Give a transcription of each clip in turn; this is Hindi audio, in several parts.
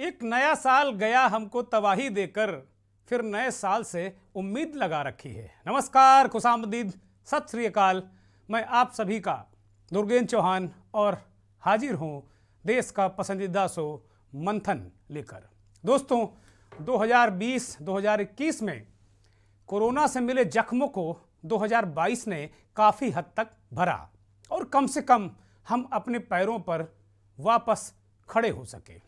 एक नया साल गया हमको तबाही देकर, फिर नए साल से उम्मीद लगा रखी है। नमस्कार, खुशामदीद, सत श्री अकाल। मैं आप सभी का दुर्गेंद्र चौहान और हाजिर हूँ देश का पसंदीदा शो मंथन लेकर। दोस्तों, 2020-2021 में कोरोना से मिले जख्मों को 2022 ने काफ़ी हद तक भरा और कम से कम हम अपने पैरों पर वापस खड़े हो सके।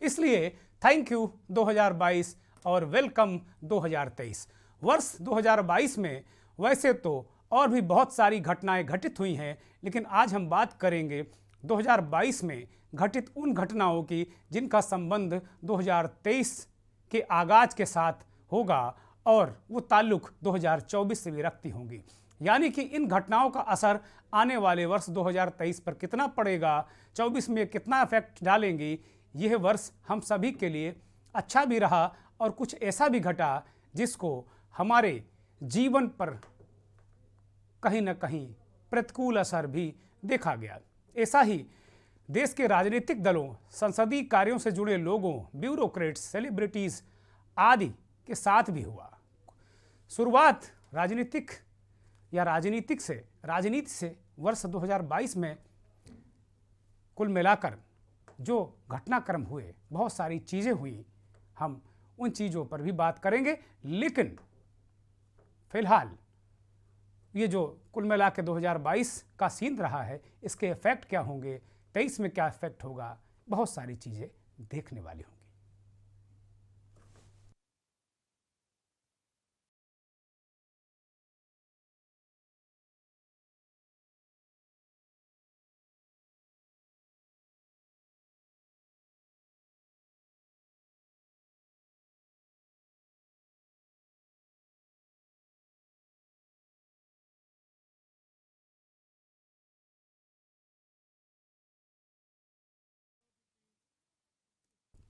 इसलिए थैंक यू 2022 और वेलकम 2023। वर्ष 2022 में वैसे तो और भी बहुत सारी घटनाएं घटित हुई हैं, लेकिन आज हम बात करेंगे 2022 में घटित उन घटनाओं की जिनका संबंध 2023 के आगाज के साथ होगा और वो ताल्लुक 2024 से भी रखती होंगी। यानी कि इन घटनाओं का असर आने वाले वर्ष 2023 पर कितना पड़ेगा, 24 में कितना इफेक्ट डालेंगी। यह वर्ष हम सभी के लिए अच्छा भी रहा और कुछ ऐसा भी घटा जिसको हमारे जीवन पर कहीं ना कहीं प्रतिकूल असर भी देखा गया। ऐसा ही देश के राजनीतिक दलों, संसदीय कार्यों से जुड़े लोगों, ब्यूरोक्रेट्स, सेलिब्रिटीज आदि के साथ भी हुआ। शुरुआत राजनीति से वर्ष 2022 में कुल मिलाकर जो घटनाक्रम हुए, बहुत सारी चीज़ें हुई, हम उन चीज़ों पर भी बात करेंगे। लेकिन फिलहाल ये जो कुल मिला के 2022 का सीन रहा है, इसके इफेक्ट क्या होंगे, 23 में क्या इफेक्ट होगा, बहुत सारी चीज़ें देखने वाली होंगी।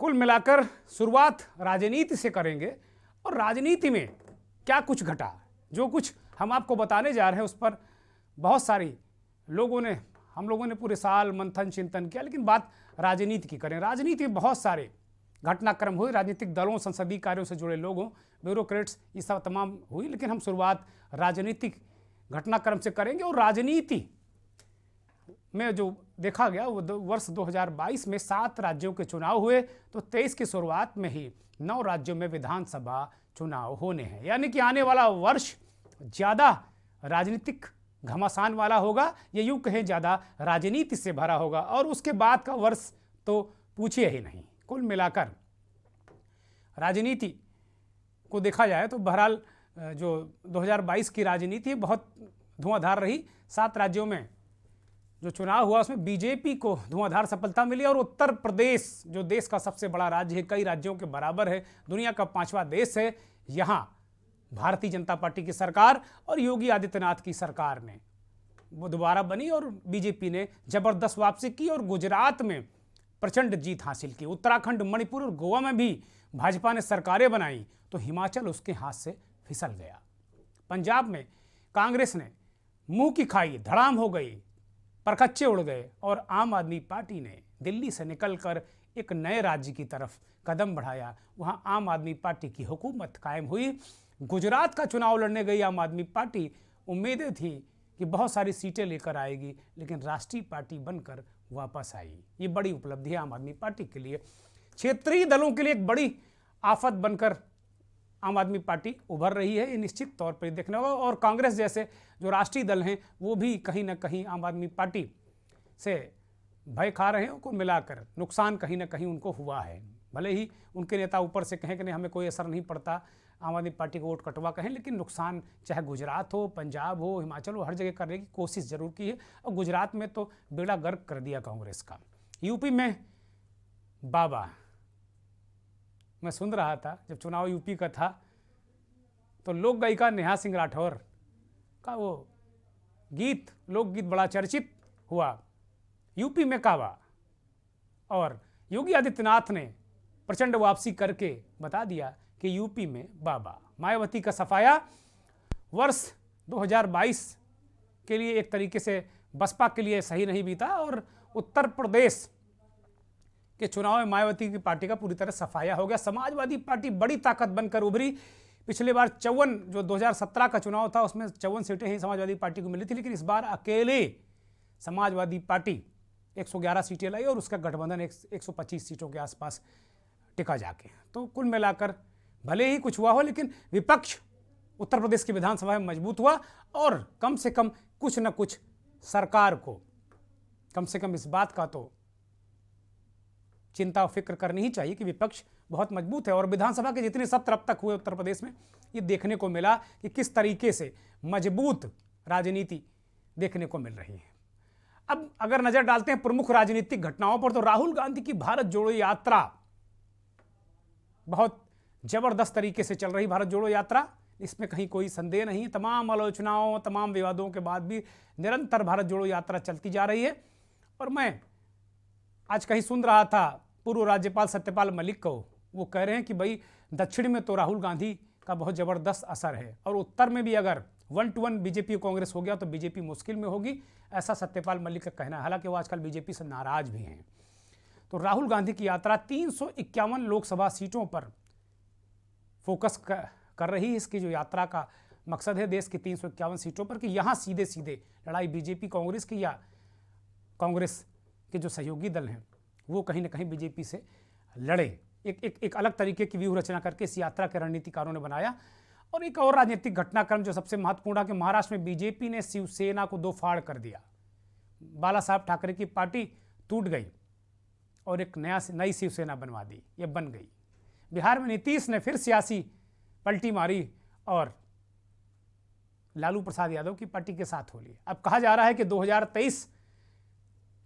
कुल मिलाकर शुरुआत राजनीति से करेंगे और राजनीति में क्या कुछ घटा, जो कुछ हम आपको बताने जा रहे हैं उस पर बहुत सारी हम लोगों ने पूरे साल मंथन चिंतन किया, लेकिन बात राजनीति की करें। राजनीति में बहुत सारे घटनाक्रम हुए, राजनीतिक दलों, संसदीय कार्यों से जुड़े लोगों, ब्यूरोक्रेट्स, ये सब तमाम हुई। लेकिन हम शुरुआत राजनीतिक घटनाक्रम से करेंगे और राजनीति में जो देखा गया वो वर्ष 2022 में 7 राज्यों के चुनाव हुए, तो 23 की शुरुआत में ही 9 राज्यों में विधानसभा चुनाव होने हैं। यानी कि आने वाला वर्ष ज़्यादा राजनीतिक घमासान वाला होगा, ये यूँ कहें ज़्यादा राजनीति से भरा होगा। और उसके बाद का वर्ष तो पूछिए ही नहीं। कुल मिलाकर राजनीति को देखा जाए तो बहरहाल जो 2022 की राजनीति बहुत धुआंधार रही। 7 राज्यों में जो चुनाव हुआ उसमें बीजेपी को धुआंधार सफलता मिली और उत्तर प्रदेश जो देश का सबसे बड़ा राज्य है, कई राज्यों के बराबर है, दुनिया का 5वां देश है, यहाँ भारतीय जनता पार्टी की सरकार और योगी आदित्यनाथ की सरकार ने वो दोबारा बनी और बीजेपी ने जबरदस्त वापसी की और गुजरात में प्रचंड जीत हासिल की। उत्तराखंड, मणिपुर और गोवा में भी भाजपा ने सरकारें बनाई, तो हिमाचल उसके हाथ से फिसल गया। पंजाब में कांग्रेस ने मुंह की खाई, धड़ाम हो गई, परखच्चे उड़ गए और आम आदमी पार्टी ने दिल्ली से निकलकर एक नए राज्य की तरफ कदम बढ़ाया। वहां आम आदमी पार्टी की हुकूमत कायम हुई। गुजरात का चुनाव लड़ने गई आम आदमी पार्टी, उम्मीदें थी कि बहुत सारी सीटें लेकर आएगी, लेकिन राष्ट्रीय पार्टी बनकर वापस आई। ये बड़ी उपलब्धि है आम आदमी पार्टी के लिए। क्षेत्रीय दलों के लिए एक बड़ी आफत बनकर आम आदमी पार्टी उभर रही है, ये निश्चित तौर पर देखना होगा। और कांग्रेस जैसे जो राष्ट्रीय दल हैं वो भी कहीं ना कहीं आम आदमी पार्टी से भय खा रहे हैं। उनको मिलाकर नुकसान कहीं ना कहीं उनको हुआ है। भले ही उनके नेता ऊपर से कहें कि नहीं हमें कोई असर नहीं पड़ता, आम आदमी पार्टी को वोट कटवा कहें, लेकिन नुकसान चाहे गुजरात हो, पंजाब हो, हिमाचल हो, हर जगह करने की कोशिश जरूर की है। और गुजरात में तो बेड़ा गर्क कर दिया कांग्रेस का। यूपी में बाबा, मैं सुन रहा था जब चुनाव यूपी का था तो लोक गायिका नेहा सिंह राठौर का वो गीत, लोकगीत बड़ा चर्चित हुआ, यूपी में काबा। और योगी आदित्यनाथ ने प्रचंड वापसी करके बता दिया कि यूपी में बाबा। मायावती का सफाया वर्ष 2022 के लिए एक तरीके से बसपा के लिए सही नहीं बीता और उत्तर प्रदेश कि चुनाव में मायावती की पार्टी का पूरी तरह सफाया हो गया। समाजवादी पार्टी बड़ी ताकत बनकर उभरी। पिछले बार 54 जो 2017 का चुनाव था उसमें 54 सीटें ही समाजवादी पार्टी को मिली थी, लेकिन इस बार अकेले समाजवादी पार्टी 111 सीटें लाई और उसका गठबंधन 125 सीटों के आसपास टिका जाके। तो कुल मिलाकर भले ही कुछ हुआ हो, लेकिन विपक्ष उत्तर प्रदेश की विधानसभा में मजबूत हुआ और कम से कम कुछ न कुछ सरकार को कम से कम इस बात का तो चिंता और फिक्र करनी ही चाहिए कि विपक्ष बहुत मजबूत है। और विधानसभा के जितने सत्र अब तक हुए उत्तर प्रदेश में, ये देखने को मिला कि किस तरीके से मजबूत राजनीति देखने को मिल रही है। अब अगर नजर डालते हैं प्रमुख राजनीतिक घटनाओं पर, तो राहुल गांधी की भारत जोड़ो यात्रा बहुत जबरदस्त तरीके से चल रही। भारत जोड़ो यात्रा, इसमें कहीं कोई संदेह नहीं है। तमाम आलोचनाओं, तमाम विवादों के बाद भी निरंतर भारत जोड़ो यात्रा चलती जा रही है। और मैं आज कहीं सुन रहा था पूर्व राज्यपाल सत्यपाल मलिक को, वो कह रहे हैं कि भाई दक्षिण में तो राहुल गांधी का बहुत ज़बरदस्त असर है और उत्तर में भी अगर 1-to-1 बीजेपी कांग्रेस हो गया तो बीजेपी मुश्किल में होगी, ऐसा सत्यपाल मलिक का कहना है। हालांकि वो आजकल बीजेपी से नाराज भी हैं। तो राहुल गांधी की यात्रा 351 लोकसभा सीटों पर फोकस कर रही है। इसकी जो यात्रा का मकसद है देश की 351 सीटों पर कि यहाँ सीधे सीधे लड़ाई बीजेपी कांग्रेस की या कांग्रेस के जो सहयोगी दल हैं वो कहीं ना कहीं बीजेपी से लड़े। एक अलग तरीके की व्यूह रचना करके इस यात्रा के रणनीतिकारों ने बनाया। और एक और राजनीतिक घटनाक्रम जो सबसे महत्वपूर्ण है कि महाराष्ट्र में बीजेपी ने शिवसेना को दो फाड़ कर दिया। बाला साहब ठाकरे की पार्टी टूट गई और एक नई शिवसेना बनवा दी, ये बन गई। बिहार में नीतीश ने फिर सियासी पलटी मारी और लालू प्रसाद यादव की पार्टी के साथ हो ली। अब कहा जा रहा है कि 2023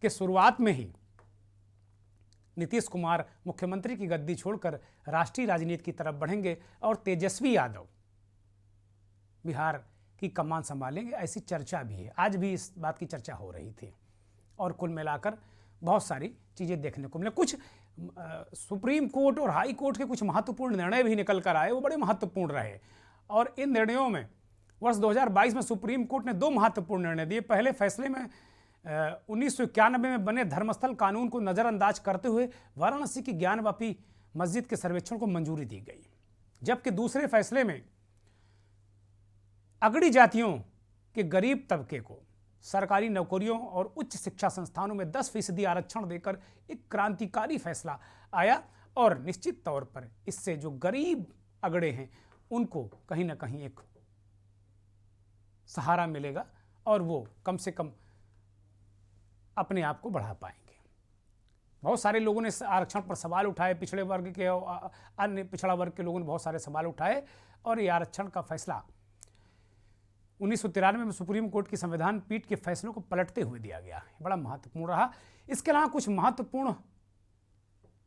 के शुरुआत में ही नीतीश कुमार मुख्यमंत्री की गद्दी छोड़कर राष्ट्रीय राजनीति की तरफ बढ़ेंगे और तेजस्वी यादव बिहार की कमान संभालेंगे, ऐसी चर्चा भी है। आज भी इस बात की चर्चा हो रही थी। और कुल मिलाकर बहुत सारी चीज़ें देखने को मिले। कुछ सुप्रीम कोर्ट और हाई कोर्ट के कुछ महत्वपूर्ण निर्णय भी निकल कर आए, वो बड़े महत्वपूर्ण रहे। और इन निर्णयों में वर्ष 2022 में सुप्रीम कोर्ट ने दो महत्वपूर्ण निर्णय दिए। पहले फैसले में 1991 में बने धर्मस्थल कानून को नज़रअंदाज करते हुए वाराणसी की ज्ञानवापी मस्जिद के सर्वेक्षण को मंजूरी दी गई, जबकि दूसरे फैसले में अगड़ी जातियों के गरीब तबके को सरकारी नौकरियों और उच्च शिक्षा संस्थानों में 10% आरक्षण देकर एक क्रांतिकारी फैसला आया। और निश्चित तौर पर इससे जो गरीब अगड़े हैं उनको कहीं ना कहीं एक सहारा मिलेगा और वो कम से कम अपने आप को बढ़ा पाएंगे। बहुत सारे लोगों ने आरक्षण पर सवाल उठाए, पिछड़े वर्ग के और अन्य पिछड़ा वर्ग के लोगों ने बहुत सारे सवाल उठाए और ये आरक्षण का फैसला 1993 में सुप्रीम कोर्ट की संविधान पीठ के फैसलों को पलटते हुए दिया गया, बड़ा महत्वपूर्ण रहा। इसके अलावा कुछ महत्वपूर्ण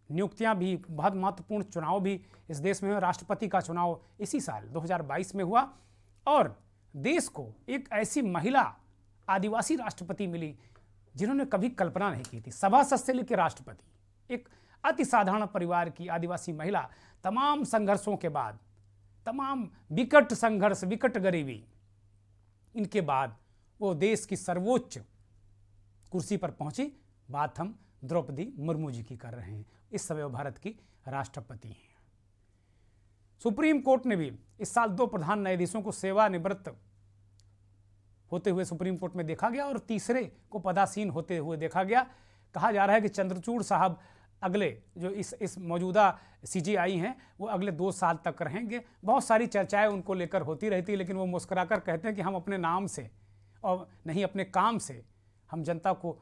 नियुक्तियां भी, बहुत महत्वपूर्ण चुनाव भी इस देश में हुए। राष्ट्रपति का चुनाव इसी साल 2022 में हुआ और देश को एक ऐसी महिला आदिवासी राष्ट्रपति मिली जिन्होंने कभी कल्पना नहीं की थी। सभासद से लेकर राष्ट्रपति, एक अति साधारण परिवार की आदिवासी महिला, तमाम संघर्षों के बाद, तमाम विकट संघर्ष, विकट गरीबी, इनके बाद वो देश की सर्वोच्च कुर्सी पर पहुंची। बात हम द्रौपदी मुर्मू जी की कर रहे हैं। इस समय वो भारत की राष्ट्रपति हैं। सुप्रीम कोर्ट ने भी इस साल 2 प्रधान न्यायाधीशों को सेवानिवृत्त होते हुए सुप्रीम कोर्ट में देखा गया और तीसरे को पदासीन होते हुए देखा गया। कहा जा रहा है कि चंद्रचूड़ साहब अगले जो इस मौजूदा सीजेआई हैं वो अगले 2 साल तक रहेंगे। बहुत सारी चर्चाएं उनको लेकर होती रहती है, लेकिन वो मुस्कुराकर कहते हैं कि हम अपने नाम से और नहीं अपने काम से हम जनता को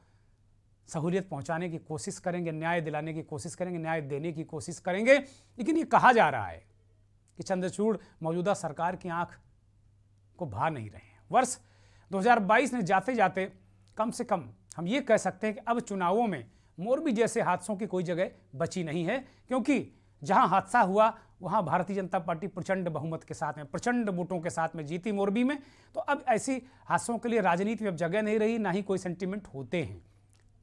सहूलियत पहुंचाने की कोशिश करेंगे, न्याय दिलाने की कोशिश करेंगे, न्याय देने की कोशिश करेंगे। लेकिन ये कहा जा रहा है कि चंद्रचूड़ मौजूदा सरकार की आंख को भा नहीं रहे हैं। वर्ष 2022 ने जाते जाते कम से कम हम ये कह सकते हैं कि अब चुनावों में मोरबी जैसे हादसों की कोई जगह बची नहीं है, क्योंकि जहां हादसा हुआ वहां भारतीय जनता पार्टी प्रचंड बहुमत के साथ में, प्रचंड वोटों के साथ में जीती मोरबी में। तो अब ऐसी हादसों के लिए राजनीति में अब जगह नहीं रही, ना ही कोई सेंटिमेंट होते हैं।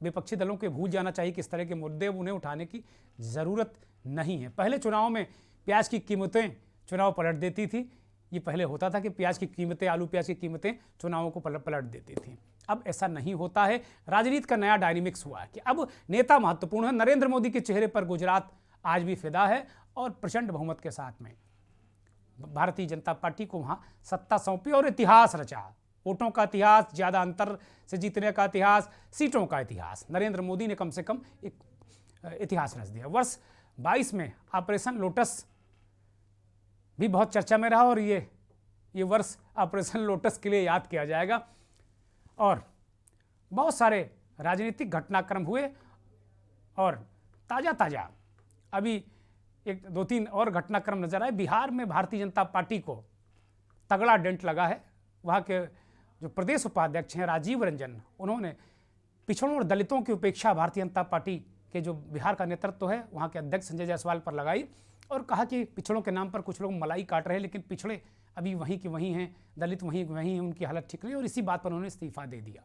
विपक्षी दलों के भूल जाना चाहिए कि इस तरह के मुद्दे उन्हें उठाने की ज़रूरत नहीं है। पहले चुनाव में प्याज की कीमतें चुनाव पलट देती थी। ये पहले होता था कि प्याज की कीमतें, आलू प्याज की कीमतें चुनावों को पलट देती थी। अब ऐसा नहीं होता है। राजनीति का नया डायनेमिक्स हुआ है कि अब नेता महत्वपूर्ण है। नरेंद्र मोदी के चेहरे पर गुजरात आज भी फिदा है और प्रचंड बहुमत के साथ में भारतीय जनता पार्टी को वहां सत्ता सौंपी और इतिहास रचा। वोटों का इतिहास, ज्यादा अंतर से जीतने का इतिहास, सीटों का इतिहास। नरेंद्र मोदी ने कम से कम एक इतिहास रच दिया। वर्ष 22 में ऑपरेशन लोटस भी बहुत चर्चा में रहा और ये वर्ष ऑपरेशन लोटस के लिए याद किया जाएगा। और बहुत सारे राजनीतिक घटनाक्रम हुए और ताज़ा अभी एक 2-3 और घटनाक्रम नजर आए। बिहार में भारतीय जनता पार्टी को तगड़ा डेंट लगा है। वहाँ के जो प्रदेश उपाध्यक्ष हैं राजीव रंजन, उन्होंने पिछड़ों और दलितों की उपेक्षा भारतीय जनता पार्टी के जो बिहार का नेतृत्व है वहाँ के अध्यक्ष संजय जायसवाल पर लगाई और कहा कि पिछड़ों के नाम पर कुछ लोग मलाई काट रहे हैं, लेकिन पिछड़े अभी वहीं के वहीं हैं, दलित वहीं के वहीं हैं, उनकी हालत ठीक नहीं। और इसी बात पर उन्होंने इस्तीफा दे दिया।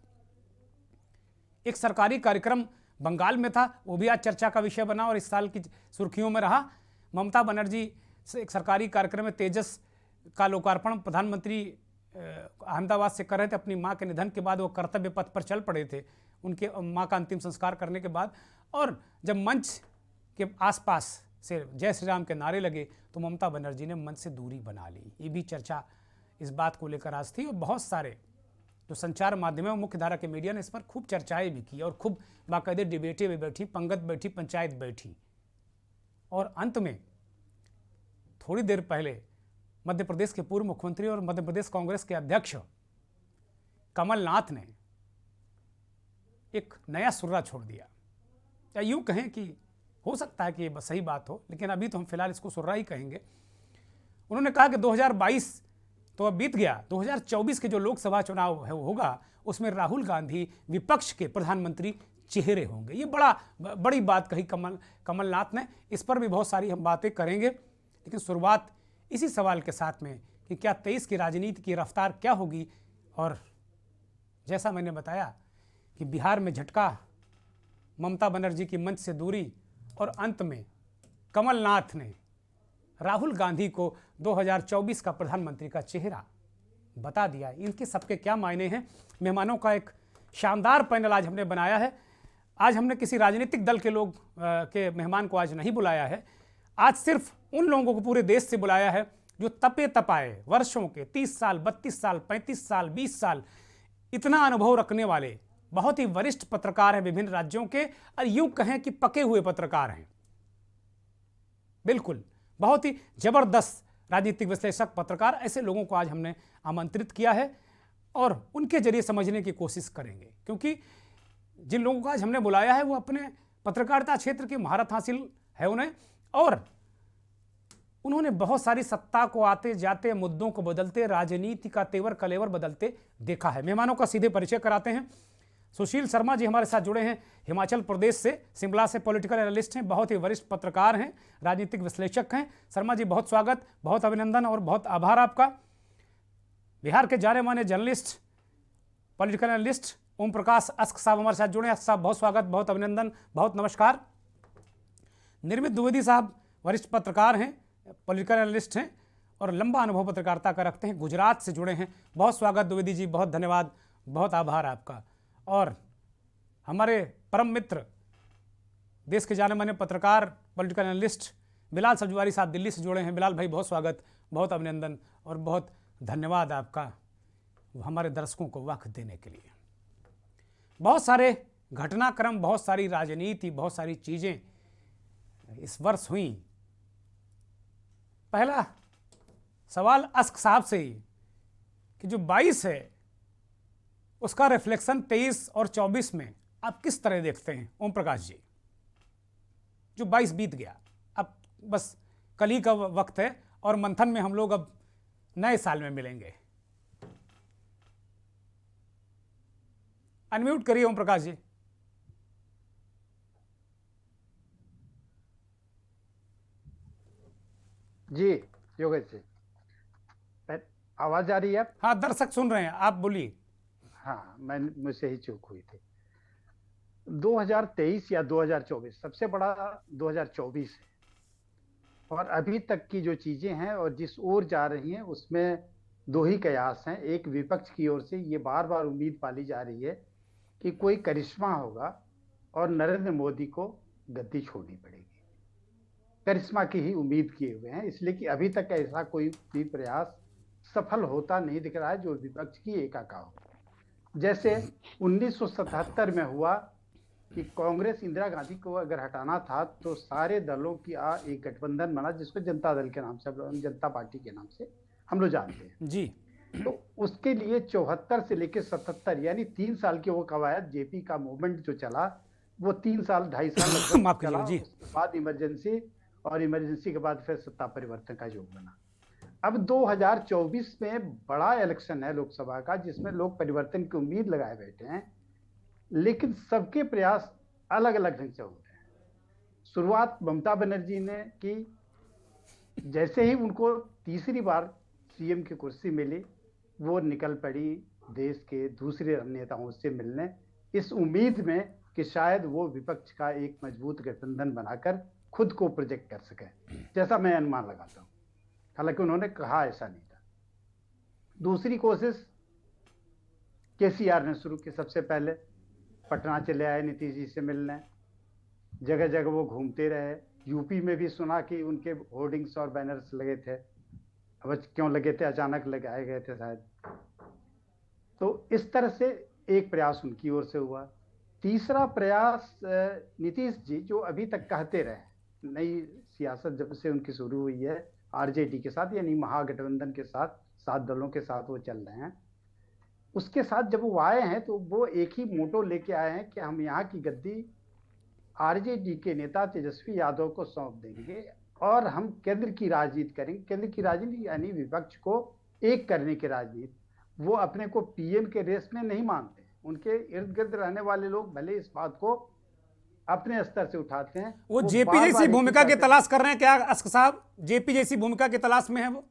एक सरकारी कार्यक्रम बंगाल में था, वो भी आज चर्चा का विषय बना और इस साल की सुर्खियों में रहा। ममता बनर्जी से एक सरकारी कार्यक्रम में तेजस का लोकार्पण प्रधानमंत्री अहमदाबाद से कर रहे थे। अपनी मां के निधन के बाद वो कर्तव्य पथ पर चल पड़े थे उनके मां का अंतिम संस्कार करने के बाद। और जब मंच के आसपास से जय श्री राम के नारे लगे तो ममता बनर्जी ने मंच से दूरी बना ली। ये भी चर्चा इस बात को लेकर आज थी और बहुत सारे जो संचार माध्यम है, मुख्य धारा के मीडिया ने इस पर खूब चर्चाएं भी की और खूब बाकायदे डिबेटें भी बैठी, पंगत बैठी, पंचायत बैठी। और अंत में थोड़ी देर पहले मध्य प्रदेश के पूर्व मुख्यमंत्री और मध्य प्रदेश कांग्रेस के अध्यक्ष कमलनाथ ने एक नया सुर्रा छोड़ दिया। या यूं कहें कि हो सकता है कि ये सही बात हो, लेकिन अभी तो हम फिलहाल इसको सुर्रा ही कहेंगे। उन्होंने कहा कि 2022 तो अब बीत गया, 2024 के जो लोकसभा चुनाव होगा उसमें राहुल गांधी विपक्ष के प्रधानमंत्री चेहरे होंगे। ये बड़ी बात कही कमलनाथ ने। इस पर भी बहुत सारी हम बातें करेंगे, लेकिन शुरुआत इसी सवाल के साथ में कि क्या 23 की राजनीति की रफ्तार क्या होगी। और जैसा मैंने बताया कि बिहार में झटका, ममता बनर्जी की मंच से दूरी और अंत में कमलनाथ ने राहुल गांधी को 2024 का प्रधानमंत्री का चेहरा बता दिया। इनके सबके क्या मायने हैं। मेहमानों का एक शानदार पैनल आज हमने बनाया है। आज हमने किसी राजनीतिक दल के लोग के मेहमान को आज नहीं बुलाया है। आज सिर्फ उन लोगों को पूरे देश से बुलाया है जो तपे तपाए वर्षों के 30 साल, 32 साल, 35 साल, 20 साल इतना अनुभव रखने वाले बहुत ही वरिष्ठ पत्रकार हैं विभिन्न राज्यों के, और यूं कहें कि पके हुए पत्रकार हैं। बिल्कुल बहुत ही जबरदस्त राजनीतिक विश्लेषक पत्रकार, ऐसे लोगों को आज हमने आमंत्रित किया है और उनके जरिए समझने की कोशिश करेंगे। क्योंकि जिन लोगों को आज हमने बुलाया है वो अपने पत्रकारिता क्षेत्र की महारत हासिल है उन्हें, और उन्होंने बहुत सारी सत्ता को आते जाते, मुद्दों को बदलते, राजनीति का तेवर कलेवर बदलते देखा है। मेहमानों का सीधे परिचय कराते हैं। सुशील शर्मा जी हमारे साथ जुड़े हैं हिमाचल प्रदेश से, शिमला से पॉलिटिकल एनालिस्ट हैं, बहुत ही वरिष्ठ पत्रकार हैं, राजनीतिक विश्लेषक हैं। शर्मा जी बहुत स्वागत, बहुत अभिनंदन और बहुत आभार आपका। बिहार के जाने माने journalist, political analyst Om Prakash ask साहब हमारे साथ जुड़े हैं। साहब बहुत स्वागत, बहुत अभिनंदन, बहुत नमस्कार। निर्मित द्विवेदी साहब वरिष्ठ पत्रकार हैं, पॉलिटिकल एनालिस्ट हैं और लंबा अनुभव पत्रकारिता का रखते हैं, गुजरात से जुड़े हैं। बहुत स्वागत द्विवेदी जी, बहुत धन्यवाद, बहुत आभार आपका। और हमारे परम मित्र, देश के जाने माने पत्रकार, पॉलिटिकल एनालिस्ट बिलाल सब्जवारी साहब दिल्ली से जुड़े हैं। बिलाल भाई बहुत स्वागत, बहुत अभिनंदन और बहुत धन्यवाद आपका हमारे दर्शकों को वक्त देने के लिए। बहुत सारे घटनाक्रम, बहुत सारी राजनीति, बहुत सारी चीज़ें इस वर्ष हुई। पहला सवाल अस्क साहब से ही कि जो 22 है उसका रिफ्लेक्शन 23 और 24 में आप किस तरह देखते हैं ओम प्रकाश जी? जो 22 बीत गया, अब बस कल ही का वक्त है और मंथन में हम लोग अब नए साल में मिलेंगे। अनम्यूट करिए ओम प्रकाश जी। जी योगेश जी, आवाज आ रही है? हाँ, दर्शक सुन रहे हैं, आप बोलिए। हाँ, मुझसे ही चूक हुई थी। 2023 या 2024 सबसे बड़ा 2024 है और अभी तक की जो चीजें हैं और जिस ओर जा रही हैं उसमें दो ही कयास हैं। एक, विपक्ष की ओर से ये बार बार उम्मीद पाली जा रही है कि कोई करिश्मा होगा और नरेंद्र मोदी को गद्दी छोड़नी पड़ेगी। करिश्मा की ही उम्मीद किए हुए हैं, इसलिए कि अभी तक ऐसा कोई भी प्रयास सफल होता नहीं दिख रहा है जो विपक्ष की एकाका हो। जैसे 1977 में हुआ कि कांग्रेस इंदिरा गांधी को अगर हटाना था तो सारे दलों की एक गठबंधन बना, जिसको जनता दल के नाम से, जनता पार्टी के नाम से हम लोग जानते हैं जी। तो उसके लिए 74 से लेकर 77 यानी 3 साल की वो कवायद, जेपी का मूवमेंट जो चला वो 3 साल 2.5 साल लगभग चला। उसके बाद इमरजेंसी, और इमरजेंसी के बाद फिर सत्ता परिवर्तन का योग बना। अब 2024 में बड़ा इलेक्शन है लोकसभा का, जिसमें लोग परिवर्तन की उम्मीद लगाए बैठे हैं, लेकिन सबके प्रयास अलग अलग ढंग से हो रहे हैं। शुरुआत ममता बनर्जी ने की, जैसे ही उनको तीसरी बार सीएम की कुर्सी मिली वो निकल पड़ी देश के दूसरे नेताओं से मिलने, इस उम्मीद में कि शायद वो विपक्ष का एक मजबूत गठबंधन बनाकर खुद को प्रोजेक्ट कर सके, जैसा मैं अनुमान लगाता हूं। हालांकि उन्होंने कहा ऐसा नहीं था। दूसरी कोशिश केसीआर ने शुरू की। सबसे पहले पटना चले आए नीतीश जी से मिलने, जगह जगह वो घूमते रहे। यूपी में भी सुना कि उनके होर्डिंग्स और बैनर्स लगे थे। अब क्यों लगे थे, अचानक लगाए गए थे शायद। तो इस तरह से एक प्रयास उनकी ओर से हुआ। तीसरा प्रयास नीतीश जी जो अभी तक कहते रहे, नई सियासत जब से उनकी शुरू हुई है आरजेडी के साथ, यानी महागठबंधन के साथ, 7 दलों के साथ वो चल रहे हैं, उसके साथ जब वो आए हैं तो वो एक ही मोटो लेके आए हैं कि हम यहाँ की गद्दी आरजेडी के नेता तेजस्वी यादव को सौंप देंगे और हम केंद्र की राजनीति करेंगे। केंद्र की राजनीति यानी विपक्ष को एक करने की राजनीति। वो अपने को पीएम के रेस में नहीं मानते। उनके इर्द गिर्द रहने वाले लोग भले इस बात को अपने स्तर से उठाते हैं। वो जेपी जैसी भूमिका की तलाश कर रहे हैं क्या अस्क साहब? जेपी जैसी भूमिका की तलाश में है वो?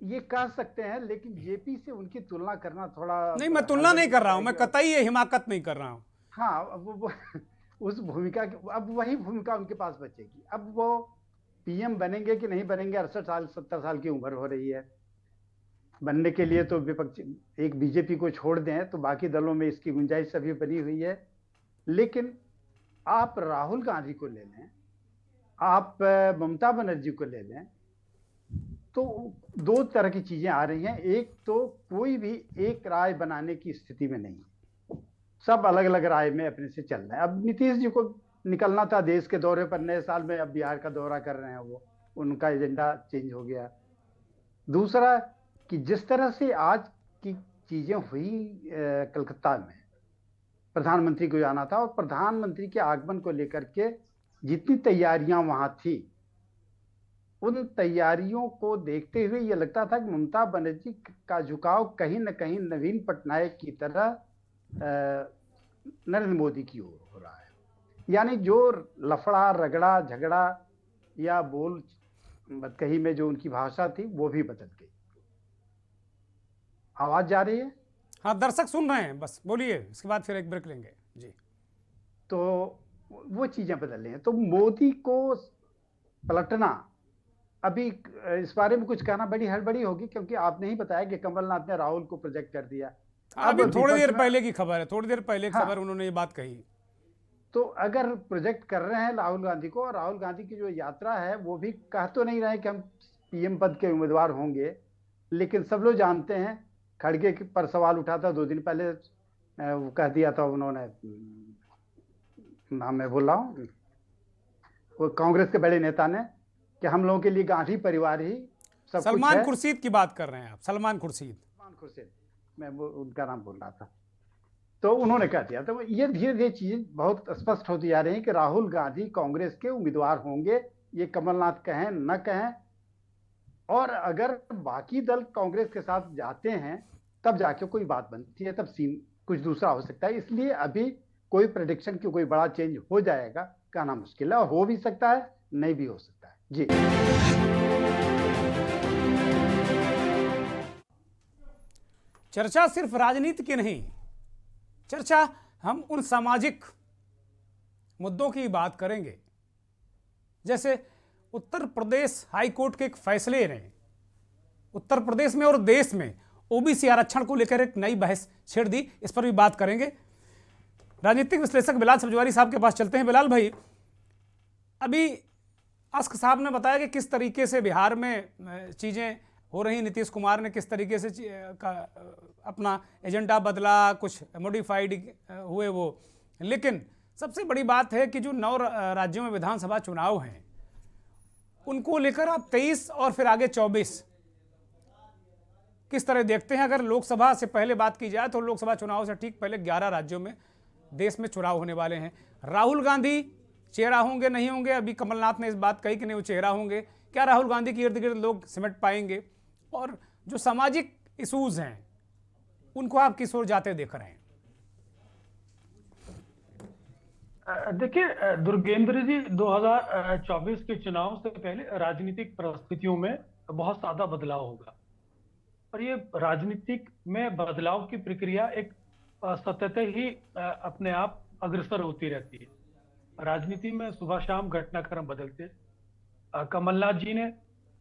ये कह सकते हैं, लेकिन जेपी से उनकी तुलना करना थोड़ा नहीं, मैं तुलना नहीं कर रहा हूं, मैं कतई ये हिमाकत नहीं कर रहा हूं। हाँ, वो उस भूमिका की, अब वही भूमिका उनके पास बचेगी। अब वो पीएम बनेंगे कि नहीं बनेंगे, 68 साल 70 साल की उम्र हो रही है। बनने के लिए तो विपक्ष एक बीजेपी को छोड़ दें तो बाकी दलों में इसकी गुंजाइश अभी बनी हुई है। लेकिन आप राहुल गांधी को ले लें, आप ममता बनर्जी को ले लें, तो 2 तरह की चीजें आ रही हैं। एक तो कोई भी एक राय बनाने की स्थिति में नहीं, सब अलग अलग राय में अपने से चल रहे हैं। अब नीतीश जी को निकलना था देश के दौरे पर नए साल में, अब बिहार का दौरा कर रहे हैं, वो उनका एजेंडा चेंज हो गया। दूसरा कि जिस तरह से आज की चीजें हुई कलकत्ता में, प्रधानमंत्री को जाना था और प्रधानमंत्री के आगमन को लेकर के जितनी तैयारियां वहां थी, उन तैयारियों को देखते हुए ये लगता था कि ममता बनर्जी का झुकाव कहीं न कहीं नवीन पटनायक की तरह नरेंद्र मोदी की ओर हो रहा है। यानी जो लफड़ा, रगड़ा, झगड़ा या बोल बदकही में जो उनकी भाषा थी वो भी बदल गई। आवाज जा रही है? हाँ, दर्शक सुन रहे हैं, बस बोलिए, इसके बाद फिर एक ब्रेक लेंगे जी। तो वो चीजें बदल रही हैं। तो मोदी को पलटना, अभी इस बारे में कुछ कहना बड़ी हड़बड़ी होगी, क्योंकि आपने ही बताया कि कमलनाथ ने राहुल को प्रोजेक्ट कर दिया। अभी थोड़ी देर पहले की खबर है, थोड़ी देर पहले हाँ, खबर उन्होंने ये बात कही। तो अगर प्रोजेक्ट कर रहे हैं राहुल गांधी को, और राहुल गांधी की जो यात्रा है वो भी कह तो नहीं रहे कि हम पीएम पद के उम्मीदवार होंगे, लेकिन सब लोग जानते हैं खड़गे पर सवाल उठा था 2 दिन पहले, वो कह दिया था उन्होंने, नाम मैं भूल रहा हूँ, वो कांग्रेस के बड़े नेता ने, कि हम लोगों के लिए गांधी परिवार ही सब कुछ है। सलमान खुर्शीद की बात कर रहे हैं आप? सलमान खुर्शीद, मैं उनका नाम बोल रहा था। तो उन्होंने कह दिया। तो ये धीरे धीरे चीजें बहुत स्पष्ट होती जा रही है कि राहुल गांधी कांग्रेस के उम्मीदवार होंगे, ये कमलनाथ कहें न कहें। और अगर बाकी दल कांग्रेस के साथ जाते हैं तब जाके कोई बात बनती है, तब सीन कुछ दूसरा हो सकता है। इसलिए अभी कोई प्रेडिक्शन की कोई बड़ा चेंज हो जाएगा कहना मुश्किल है, और हो भी सकता है, नहीं भी हो सकता है जी। चर्चा सिर्फ राजनीति की नहीं, चर्चा हम उन सामाजिक मुद्दों की बात करेंगे जैसे उत्तर प्रदेश हाई कोर्ट के एक फैसले ने उत्तर प्रदेश में और देश में ओबीसी आरक्षण को लेकर एक नई बहस छेड़ दी। इस पर भी बात करेंगे। राजनीतिक विश्लेषक बिलाल सब्जवारी साहब के पास चलते हैं। बिलाल भाई, अभी अस्क साहब ने बताया कि किस तरीके से बिहार में चीज़ें हो रही, नीतीश कुमार ने किस तरीके से अपना एजेंडा बदला, कुछ मॉडिफाइड हुए वो। लेकिन सबसे बड़ी बात है कि जो 9 राज्यों में विधानसभा चुनाव हैं, उनको लेकर आप 23 और फिर आगे 24 किस तरह देखते हैं? अगर लोकसभा से पहले बात की जाए तो लोकसभा चुनाव से ठीक पहले 11 राज्यों में देश में चुनाव होने वाले हैं। राहुल गांधी चेहरा होंगे नहीं होंगे? अभी कमलनाथ ने इस बात कही कि नहीं वो चेहरा होंगे। क्या राहुल गांधी के इर्द गिर्द लोग सिमट पाएंगे? और जो सामाजिक इशूज हैं उनको आप किस ओर जाते देख रहे हैं? देखिए दुर्गेंद्र जी, 2024 के चुनाव से पहले राजनीतिक परिस्थितियों में बहुत ज्यादा बदलाव होगा और ये राजनीतिक में बदलाव की प्रक्रिया एक सतत ही अपने आप अग्रसर होती रहती है। राजनीति में सुबह शाम घटनाक्रम बदलते। कमलनाथ जी ने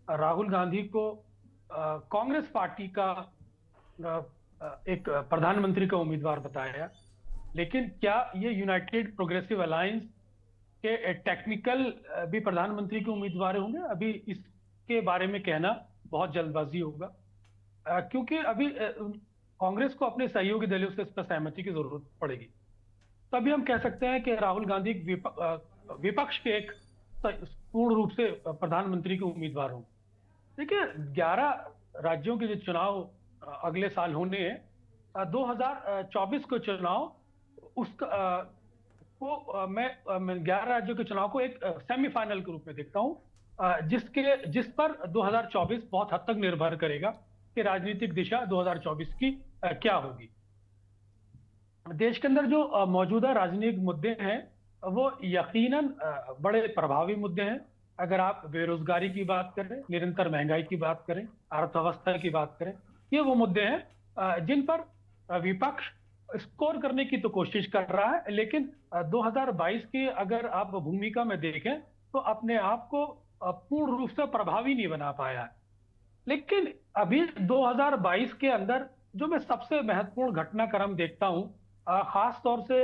राहुल गांधी को कांग्रेस पार्टी का एक प्रधानमंत्री का उम्मीदवार बताया, लेकिन क्या ये यूनाइटेड प्रोग्रेसिव अलायंस के टेक्निकल भी प्रधानमंत्री के उम्मीदवार होंगे? अभी इसके बारे में कहना बहुत जल्दबाजी होगा, क्योंकि अभी कांग्रेस को अपने सहयोगी दलों से इस पर सहमति की जरूरत पड़ेगी। तभी हम कह सकते हैं कि राहुल गांधी विपक्ष के एक पूर्ण रूप से प्रधानमंत्री के उम्मीदवार होंगे। देखिए 11 राज्यों के जो चुनाव अगले साल होने हैं, 2024 के चुनाव उसका को मैं 11 राज्यों के चुनाव को एक सेमीफाइनल के रूप में देखता हूं, जिस पर 2024 बहुत हद तक निर्भर करेगा कि राजनीतिक दिशा 2024 की क्या होगी। देश के अंदर जो मौजूदा राजनीतिक मुद्दे हैं वो यकीनन बड़े प्रभावी मुद्दे हैं। अगर आप बेरोजगारी की बात करें, निरंतर महंगाई की बात करें, अर्थव्यवस्था की बात करें, ये वो मुद्दे हैं जिन पर विपक्ष स्कोर करने की तो कोशिश कर रहा है, लेकिन 2022 की अगर आप भूमिका में देखें तो अपने आप को पूर्ण रूप से प्रभावी नहीं बना पाया है। लेकिन अभी 2022 के अंदर जो मैं सबसे महत्वपूर्ण घटनाक्रम देखता हूं, खास तौर से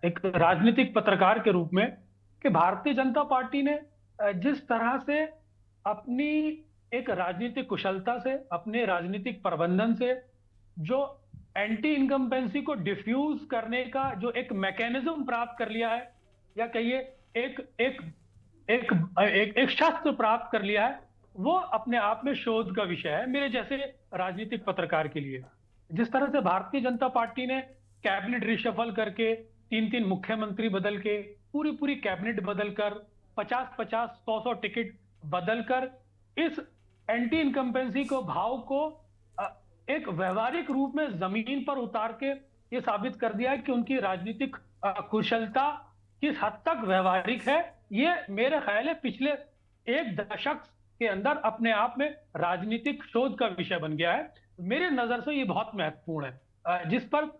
एक राजनीतिक पत्रकार के रूप में, कि भारतीय जनता पार्टी ने जिस तरह से अपनी एक राजनीतिक कुशलता से, अपने राजनीतिक प्रबंधन से जो एंटी इनकम्बेंसी को डिफ्यूज करने का जो एक मैकेनिज्म प्राप्त कर लिया है, या कहिए एक शस्त्र प्राप्त कर लिया है, वो अपने आप में शोध का विषय है मेरे जैसे राजनीतिक पत्रकार के लिए। जिस तरह से भारतीय जनता पार्टी ने कैबिनेट रिशफल करके 3-3 मुख्यमंत्री बदल के, पूरी कैबिनेट बदलकर, 50-50, 100-100 टिकट बदलकर इस एंटी इनकम्बेंसी को भाव को एक व्यवहारिक रूप में जमीन पर उतार के ये साबित कर दिया है कि उनकी राजनीतिक कुशलता किस हद तक व्यवहारिक है। ये मेरे ख्याल है पिछले एक दशक के अंदर अपने आप में राजनीतिक शोध का विषय बन गया है। मेरे नजर से ये बहुत महत्वपूर्ण है, जिस पर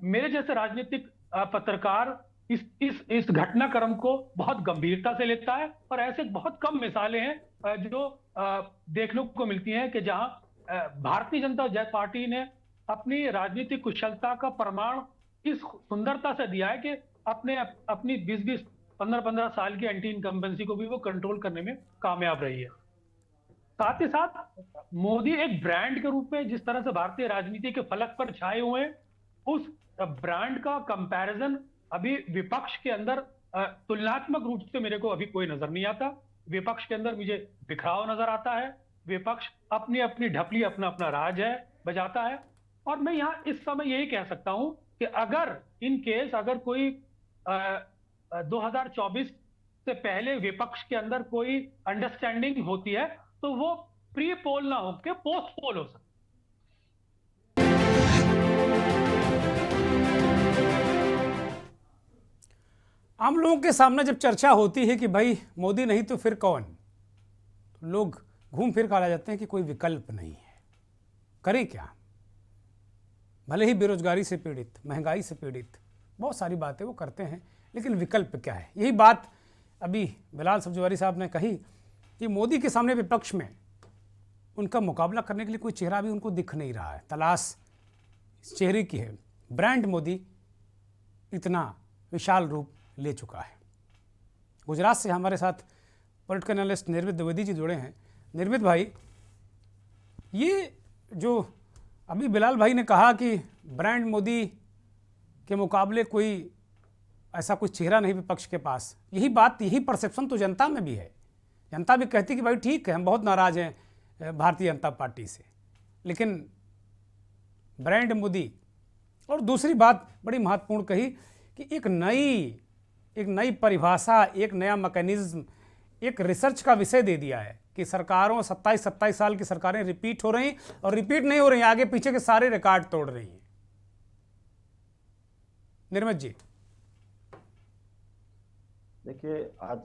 मेरे जैसे राजनीतिक पत्रकार इस घटनाक्रम को बहुत गंभीरता से लेता है। और ऐसे बहुत कम मिसालें हैं जो देखने को मिलती हैं कि जहां भारतीय जनता पार्टी ने अपनी राजनीतिक कुशलता का प्रमाण इस सुंदरता से दिया है कि अपनी 20-20, 15-15 साल की एंटी इनकम्बेंसी को भी वो कंट्रोल करने में कामयाब रही है। साथ ही साथ मोदी एक ब्रांड के रूप में जिस तरह से भारतीय राजनीति के फलक पर छाए हुए हैं, उस ब्रांड का कंपैरिजन अभी विपक्ष के अंदर तुलनात्मक रूप से मेरे को अभी कोई नजर नहीं आता। विपक्ष के अंदर मुझे बिखराव नजर आता है। विपक्ष अपनी अपनी ढपली, अपना अपना राज है बजाता है। और मैं यहाँ इस समय यही कह सकता हूं कि अगर इन केस अगर कोई 2024 से पहले विपक्ष के अंदर कोई अंडरस्टैंडिंग होती है तो वो प्री पोल ना होकर पोस्ट पोल हो सकती। आम लोगों के सामने जब चर्चा होती है कि भाई मोदी नहीं तो फिर कौन, तो लोग घूम फिर कर आ जाते हैं कि कोई विकल्प नहीं है, करें क्या। भले ही बेरोजगारी से पीड़ित, महंगाई से पीड़ित, बहुत सारी बातें वो करते हैं, लेकिन विकल्प क्या है। यही बात अभी बिलाल सब्जवारी साहब ने कही कि मोदी के सामने विपक्ष में उनका मुकाबला करने के लिए कोई चेहरा भी उनको दिख नहीं रहा है, तलाश इस चेहरे की है। ब्रांड मोदी इतना विशाल रूप ले चुका है। गुजरात से हमारे साथ पॉलिटिकल एनालिस्ट निर्मित द्विवेदी जी जुड़े हैं। निर्मित भाई, ये जो अभी बिलाल भाई ने कहा कि ब्रांड मोदी के मुकाबले कोई ऐसा कोई चेहरा नहीं विपक्ष के पास, यही बात, यही परसेप्शन तो जनता में भी है। जनता भी कहती कि भाई ठीक है, हम बहुत नाराज़ हैं भारतीय जनता पार्टी से, लेकिन ब्रांड मोदी। और दूसरी बात बड़ी महत्वपूर्ण कही कि एक नई परिभाषा, एक नया मैकेनिज्म, एक रिसर्च का विषय दे दिया है कि सरकारों 27 साल की सरकारें रिपीट हो रही, और रिपीट नहीं हो रही, आगे पीछे के सारे रिकॉर्ड तोड़ रही हैं। निर्मित जी, देखिए, आज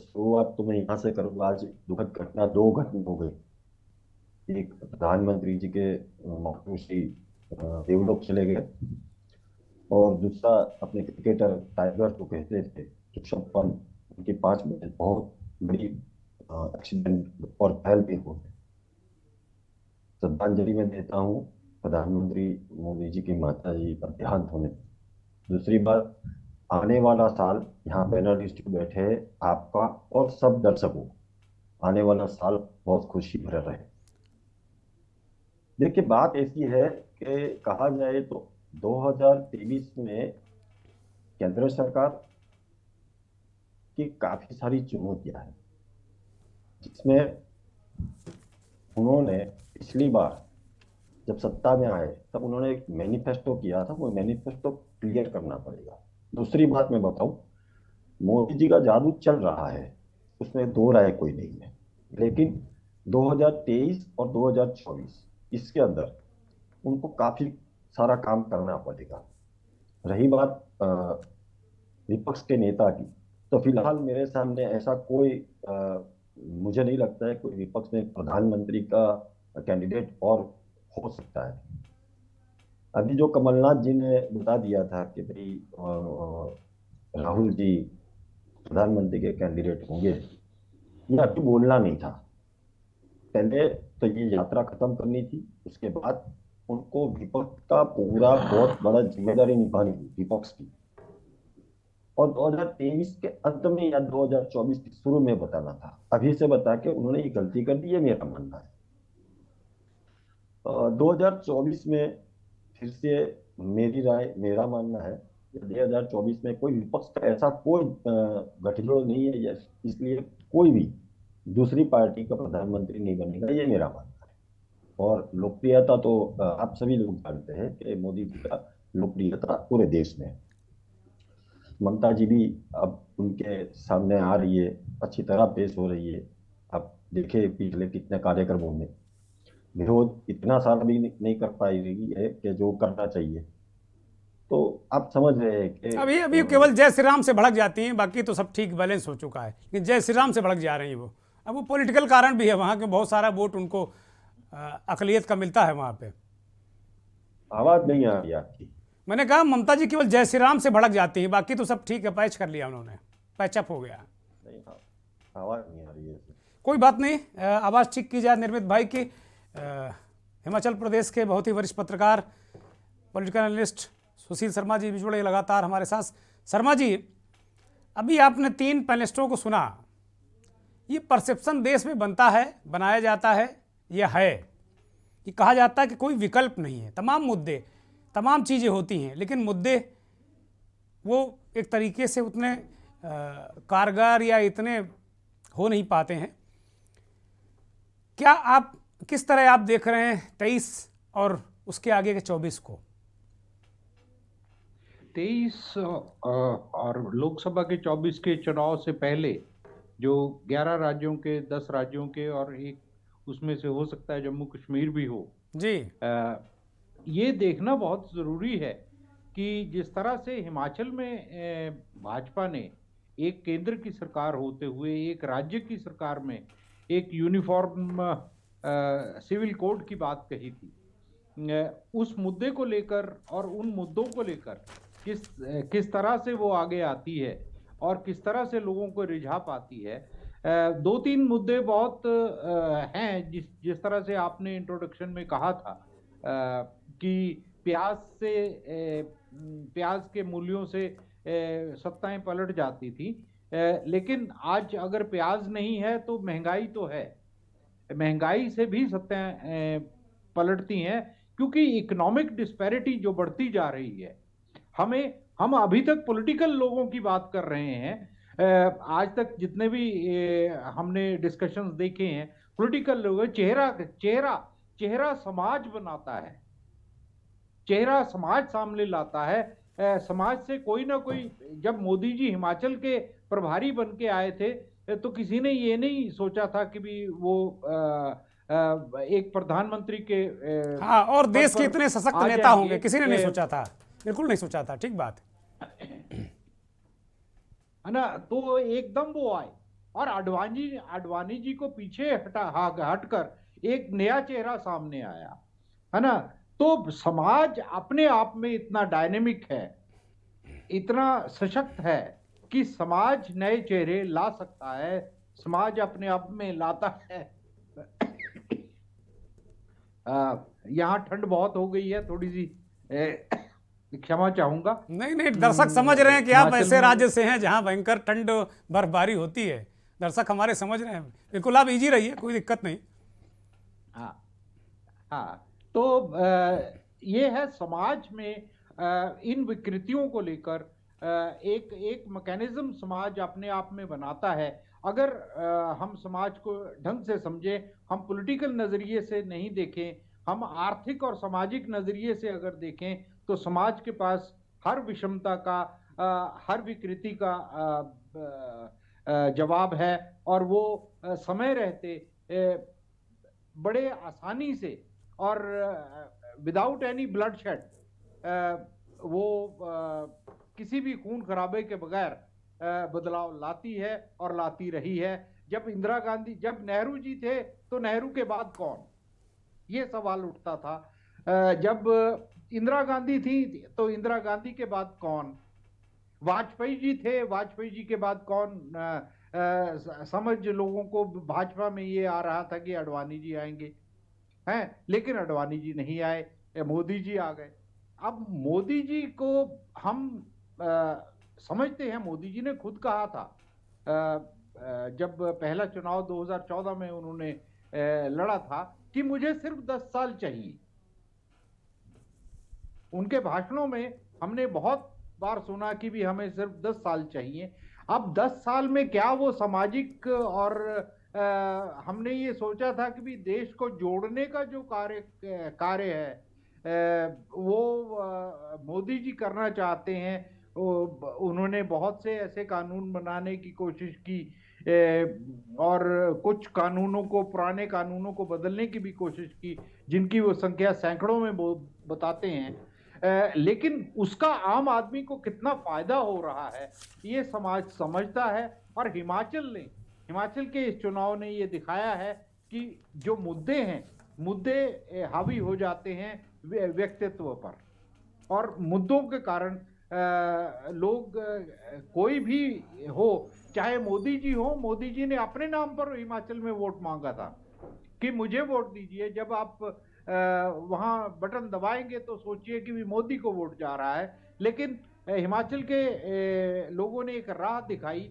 शुरुआत तो मैं यहाँ से करूँगा। आज दुखद घटना, दो घटना हो गई। एक, प्रधानमंत्री जी के मौसी देवलोक चले गए, और दूसरा अपने क्रिकेटर टाइगर को कहते थे ऋषभ पंत, उनके 5 बजे बहुत बड़ी एक्सीडेंट और घायल भी हो गए। श्रद्धांजलि मैं देता हूँ प्रधानमंत्री मोदी जी की माता जी का देहांत होने पर। दूसरी बात, आने वाला साल, यहाँ पैनलिस्ट बैठे हैं, आपका और सब दर्शकों, आने वाला साल बहुत खुशी भरा रहे। देखिए, बात ऐसी है कि कहा जाए तो 2023 में केंद्र सरकार की काफी सारी चुनौतियां हैं, जिसमें उन्होंने पिछली बार जब सत्ता में आए तब उन्होंने एक मैनिफेस्टो किया था, वो मैनिफेस्टो क्लियर करना पड़ेगा। दूसरी बात मैं बताऊं, मोदी जी का जादू चल रहा है, उसमें दो राय कोई नहीं है, लेकिन 2023 और 2024 इसके अंदर उनको काफी सारा काम करना पड़ेगा। रही बात विपक्ष के नेता की, तो फिलहाल मेरे सामने ऐसा कोई मुझे नहीं लगता है कोई विपक्ष में प्रधानमंत्री का कैंडिडेट और हो सकता है। अभी जो कमलनाथ जी ने बता दिया था कि भाई राहुल जी प्रधानमंत्री के कैंडिडेट होंगे, ये अभी बोलना नहीं था। पहले तो ये यात्रा खत्म करनी थी, उसके बाद उनको विपक्ष का पूरा बहुत बड़ा जिम्मेदारी निभानी थी विपक्ष की, और 2023 के अंत में या 2024 के शुरू में बताना था। अभी से बता के उन्होंने ये गलती कर दी, ये मेरा मानना है। 2024 में फिर से मेरी राय, मेरा मानना है 2024 में कोई विपक्ष का ऐसा कोई गठजोड़ नहीं है, इसलिए कोई भी दूसरी पार्टी का प्रधानमंत्री नहीं बनेगा, ये मेरा मानना है। और लोकप्रियता तो आप सभी लोग जानते हैं कि मोदी जी का लोकप्रियता पूरे देश में है। ममता जी भी अब उनके सामने आ रही है, अच्छी तरह पेश हो रही है। अब देखे पिछले कितने कार्यक्रमों में विरोध इतना सारा भी नहीं कर पाई रही है कि जो करना चाहिए। तो आप समझ रहे हैं कि अभी केवल जय श्री राम से भड़क जाती हैं, बाकी तो सब ठीक बैलेंस हो चुका है, लेकिन जय श्री राम से भड़क जा रही हैं वो। अब वो पॉलिटिकल कारण भी है, वहाँ के बहुत सारा वोट उनको अकलियत का मिलता है वहाँ पे। आवाज नहीं आ रही आपकी। मैंने कहा ममता जी केवल जय श्री राम से भड़क जाती हैं, बाकी तो सब ठीक है, पैच कर लिया उन्होंने, पैचअप हो गया। नहीं, आवाज नहीं आ रही है। कोई बात नहीं, आवाज़ ठीक की जाए। निर्मित भाई की हिमाचल प्रदेश के बहुत ही वरिष्ठ पत्रकार, पॉलिटिकल एनालिस्ट सुशील शर्मा जी भी जुड़े लगातार हमारे साथ। शर्मा जी, अभी आपने 3 पैनलिस्टों को सुना, ये परसेप्शन देश में बनता है, बनाया जाता है, ये है कि कहा जाता है कि कोई विकल्प नहीं है, तमाम मुद्दे, तमाम चीज़ें होती हैं, लेकिन मुद्दे वो एक तरीके से उतने कारगर या इतने हो नहीं पाते हैं। क्या आप, किस तरह आप देख रहे हैं 23 और उसके आगे के 24 को? 23 और लोकसभा के 24 के चुनाव से पहले जो 11 राज्यों के, 10 राज्यों के और एक उसमें से हो सकता है जम्मू कश्मीर भी हो जी, ये देखना बहुत ज़रूरी है कि जिस तरह से हिमाचल में भाजपा ने एक केंद्र की सरकार होते हुए एक राज्य की सरकार में एक यूनिफॉर्म सिविल कोड की बात कही थी, उस मुद्दे को लेकर और उन मुद्दों को लेकर किस तरह से वो आगे आती है और किस तरह से लोगों को रिझा पाती है। दो तीन मुद्दे बहुत हैं, जिस तरह से आपने इंट्रोडक्शन में कहा था कि प्याज के मूल्यों से सत्ताएं पलट जाती थी, लेकिन आज अगर प्याज नहीं है तो महंगाई तो है। महंगाई से भी सत्ताएं पलटती हैं, क्योंकि इकोनॉमिक डिस्पैरिटी जो बढ़ती जा रही है। हम अभी तक पॉलिटिकल लोगों की बात कर रहे हैं। आज तक जितने भी हमने डिस्कशंस देखे हैं, पॉलिटिकल लोग चेहरा समाज बनाता है, चेहरा समाज सामने लाता है। समाज से कोई ना कोई, जब मोदी जी हिमाचल के प्रभारी बन के आए थे तो किसी ने ये नहीं सोचा था कि भी वो एक प्रधानमंत्री के हाँ, और देश के इतने सशक्त नेता होंगे, किसी ने नहीं सोचा था, बिल्कुल नहीं सोचा था। ठीक बात है ना। तो एकदम वो आए और अडवाणी जी को पीछे हटकर एक नया चेहरा सामने आया, है ना। तो समाज अपने आप में इतना डायनेमिक है, इतना सशक्त है कि समाज नए चेहरे ला सकता है, समाज अपने आप में लाता है। यहाँ ठंड बहुत हो गई है, थोड़ी सी क्षमा चाहूंगा। नहीं, दर्शक समझ रहे हैं कि आप ऐसे राज्य से हैं जहां भयंकर ठंड बर्फबारी होती है। दर्शक हमारे समझ रहे हैं, बिल्कुल आप इजी रहिए, कोई दिक्कत नहीं। हाँ, तो ये है समाज में इन विकृतियों को लेकर एक मैकेनिज्म समाज अपने आप में बनाता है। अगर हम समाज को ढंग से समझें, हम पॉलिटिकल नजरिए से नहीं देखें, हम आर्थिक और सामाजिक नजरिए से अगर देखें, तो समाज के पास हर विषमता का, हर विकृति का जवाब है, और वो समय रहते बड़े आसानी से और विदाउट एनी ब्लडशेड, वो किसी भी खून खराबे के बगैर बदलाव लाती है और लाती रही है। जब नेहरू जी थे तो नेहरू के बाद कौन, ये सवाल उठता था। जब इंदिरा गांधी थी तो इंदिरा गांधी के बाद कौन, वाजपेयी जी थे, वाजपेयी जी के बाद कौन। समझ लोगों को भाजपा में ये आ रहा था कि अडवाणी जी आएंगे, हैं, लेकिन अडवाणी जी नहीं आए, मोदी जी आ गए। अब मोदी जी को हम समझते हैं, मोदी जी ने खुद कहा था जब पहला चुनाव 2014 में उन्होंने लड़ा था कि मुझे सिर्फ 10 साल चाहिए। उनके भाषणों में हमने बहुत बार सुना कि भी हमें सिर्फ 10 साल चाहिए। अब 10 साल में क्या वो सामाजिक और हमने ये सोचा था कि भी देश को जोड़ने का जो कार्य है वो मोदी जी करना चाहते हैं। उन्होंने बहुत से ऐसे कानून बनाने की कोशिश की और कुछ कानूनों को, पुराने कानूनों को बदलने की भी कोशिश की, जिनकी वो संख्या सैकड़ों में बताते हैं। लेकिन उसका आम आदमी को कितना फायदा हो रहा है ये समाज समझता है। और हिमाचल के इस चुनाव ने ये दिखाया है कि जो मुद्दे हावी हो जाते हैं व्यक्तित्व पर, और मुद्दों के कारण लोग, कोई भी हो, चाहे मोदी जी हो, मोदी जी ने अपने नाम पर हिमाचल में वोट मांगा था कि मुझे वोट दीजिए। जब आप वहां बटन दबाएंगे तो सोचिए कि भी मोदी को वोट जा रहा है। लेकिन हिमाचल के लोगों ने एक राह दिखाई।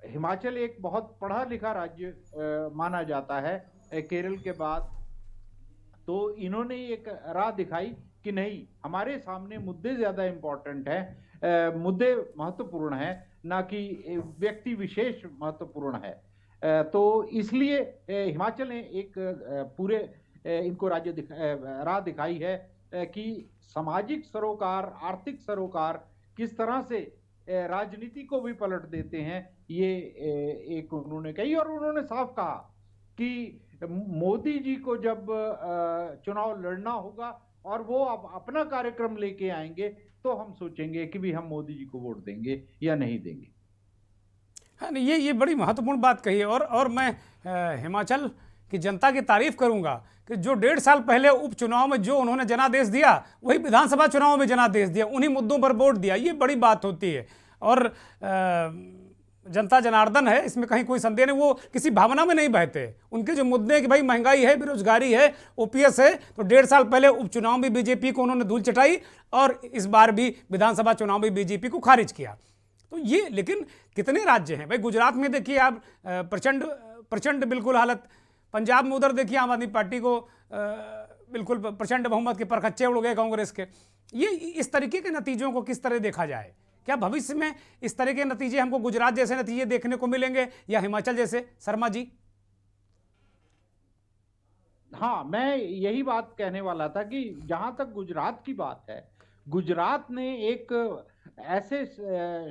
हिमाचल एक बहुत पढ़ा लिखा राज्य माना जाता है केरल के बाद, तो इन्होंने एक राह दिखाई कि नहीं, हमारे सामने मुद्दे ज्यादा इंपॉर्टेंट है, मुद्दे महत्वपूर्ण है, ना कि व्यक्ति विशेष महत्वपूर्ण है। तो इसलिए हिमाचल ने एक पूरे इनको राह दिखाई है कि सामाजिक सरोकार, आर्थिक सरोकार किस तरह से राजनीति को भी पलट देते हैं। ये एक उन्होंने कही, और उन्होंने साफ कहा कि मोदी जी को जब चुनाव लड़ना होगा और वो अब अपना कार्यक्रम लेके आएंगे तो हम सोचेंगे कि भी हम मोदी जी को वोट देंगे या नहीं देंगे। हाँ, नहीं, ये बड़ी महत्वपूर्ण बात कही है। और मैं हिमाचल कि जनता की तारीफ करूंगा कि जो 1.5 साल पहले उपचुनाव में जो उन्होंने जनादेश दिया, वही विधानसभा चुनाव में जनादेश दिया, उन्हीं मुद्दों पर वोट दिया। ये बड़ी बात होती है। और जनता जनार्दन है, इसमें कहीं कोई संदेह नहीं, वो किसी भावना में नहीं बहते। उनके जो मुद्दे हैं कि भाई महंगाई है, बेरोजगारी है, ओपीएस है, तो 1.5 साल पहले उपचुनाव में बीजेपी को उन्होंने धूल चटाई और इस बार भी विधानसभा चुनाव में बीजेपी को खारिज किया। तो ये, लेकिन कितने राज्य हैं भाई? गुजरात में देखिए आप, प्रचंड प्रचंड बिल्कुल हालत। पंजाब में उधर देखिए आम आदमी पार्टी को बिल्कुल प्रचंड बहुमत के परखच्चे उड़ गए कांग्रेस के। ये इस तरीके के नतीजों को किस तरह देखा जाए? क्या भविष्य में इस तरह के नतीजे हमको गुजरात जैसे नतीजे देखने को मिलेंगे या हिमाचल जैसे? शर्मा जी। हाँ, मैं यही बात कहने वाला था कि जहां तक गुजरात की बात है, गुजरात ने एक ऐसे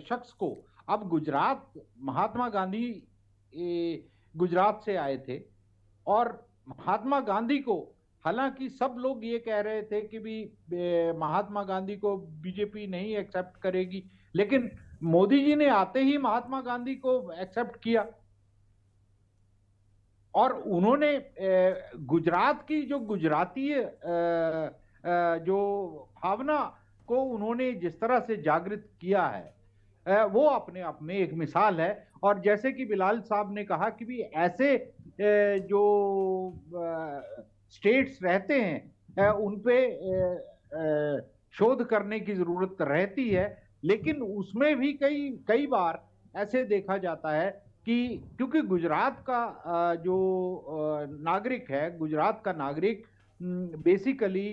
शख्स को, अब गुजरात, महात्मा गांधी गुजरात से आए थे और महात्मा गांधी को, हालांकि सब लोग ये कह रहे थे कि भी महात्मा गांधी को बीजेपी नहीं एक्सेप्ट करेगी, लेकिन मोदी जी ने आते ही महात्मा गांधी को एक्सेप्ट किया और उन्होंने गुजरात की जो गुजराती जो भावना को उन्होंने जिस तरह से जागृत किया है, वो अपने आप में एक मिसाल है। और जैसे कि बिलाल साहब ने कहा कि भी ऐसे जो स्टेट्स रहते हैं उन पे शोध करने की जरूरत रहती है, लेकिन उसमें भी कई बार ऐसे देखा जाता है कि क्योंकि गुजरात का जो नागरिक है, गुजरात का नागरिक बेसिकली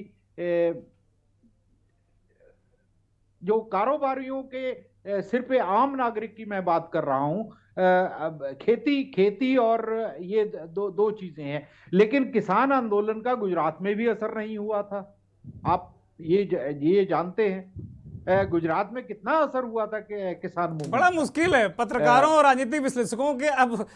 जो कारोबारियों के सिर पे, आम नागरिक की मैं बात कर रहा हूं, खेती और ये दो चीजें हैं। लेकिन किसान आंदोलन का गुजरात में भी असर नहीं हुआ था। आप ये जानते हैं गुजरात में कितना असर हुआ था कि किसान मूवमेंट। बड़ा मुश्किल है पत्रकारों और राजनीतिक विश्लेषकों के, अब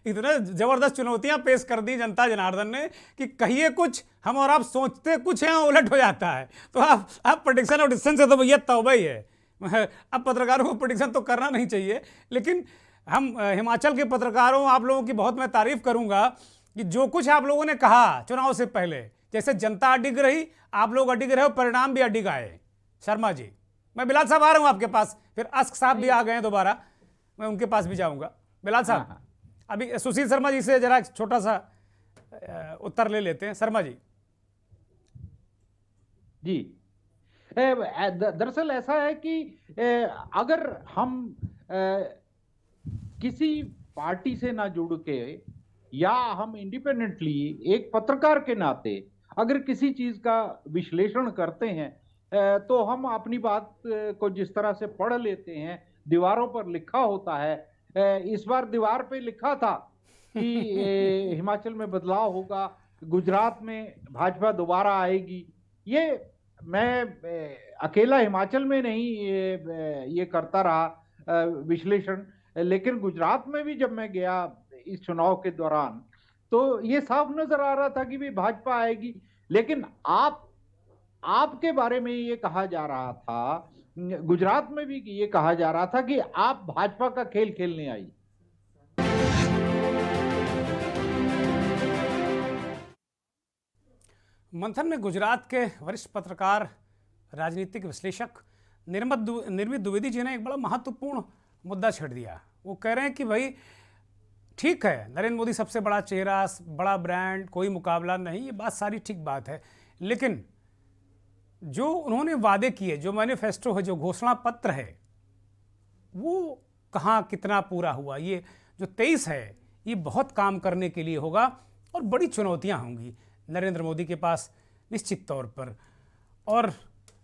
इतने जबरदस्त चुनौतियां पेश कर दी जनता जनार्दन ने कि कहिए कुछ हम और आप सोचते कुछ हैं, उलट हो जाता है। तो आप प्रेडिक्शन और डिसीजन से तो भैया तौबा ही है। अब पत्रकारों को प्रेडिक्शन तो करना नहीं चाहिए, लेकिन हम हिमाचल के पत्रकारों, आप लोगों की बहुत मैं तारीफ करूंगा कि जो कुछ आप लोगों ने कहा चुनाव से पहले, जैसे जनता अडिग रही, आप लोग अडिग रहे हो, परिणाम भी अडिग आए। शर्मा जी, मैं बिलाल साहब आ रहा हूं आपके पास, फिर अस्क साहब भी आ गए हैं दोबारा, मैं उनके पास भी जाऊंगा। बिलाल साहब, अभी सुशील शर्मा जी से जरा छोटा सा उत्तर ले लेते हैं। शर्मा जी। जी, दरअसल ऐसा है कि अगर हम किसी पार्टी से ना जुड़ के या हम इंडिपेंडेंटली एक पत्रकार के नाते अगर किसी चीज का विश्लेषण करते हैं तो हम अपनी बात को जिस तरह से पढ़ लेते हैं, दीवारों पर लिखा होता है, इस बार दीवार पे लिखा था कि हिमाचल में बदलाव होगा, गुजरात में भाजपा दोबारा आएगी। ये मैं अकेला हिमाचल में नहीं ये करता रहा विश्लेषण, लेकिन गुजरात में भी जब मैं गया इस चुनाव के दौरान तो ये साफ नजर आ रहा था कि भी भाजपा आएगी। लेकिन आपके बारे में ये कहा जा रहा था, गुजरात में भी ये कहा जा रहा था कि आप भाजपा का खेल खेलने आई। मंथन में गुजरात के वरिष्ठ पत्रकार, राजनीतिक विश्लेषक निर्मित द्विवेदी जी ने एक बड़ा महत्वपूर्ण मुद्दा छेड़ दिया। वो कह रहे हैं कि भाई ठीक है, नरेंद्र मोदी सबसे बड़ा चेहरा, बड़ा ब्रांड, कोई मुकाबला नहीं, ये बात सारी ठीक बात है, लेकिन जो उन्होंने वादे किए, जो मैनिफेस्टो है, जो घोषणा पत्र है, वो कहाँ कितना पूरा हुआ? ये जो 23 है, ये बहुत काम करने के लिए होगा और बड़ी चुनौतियां होंगी नरेंद्र मोदी के पास निश्चित तौर पर। और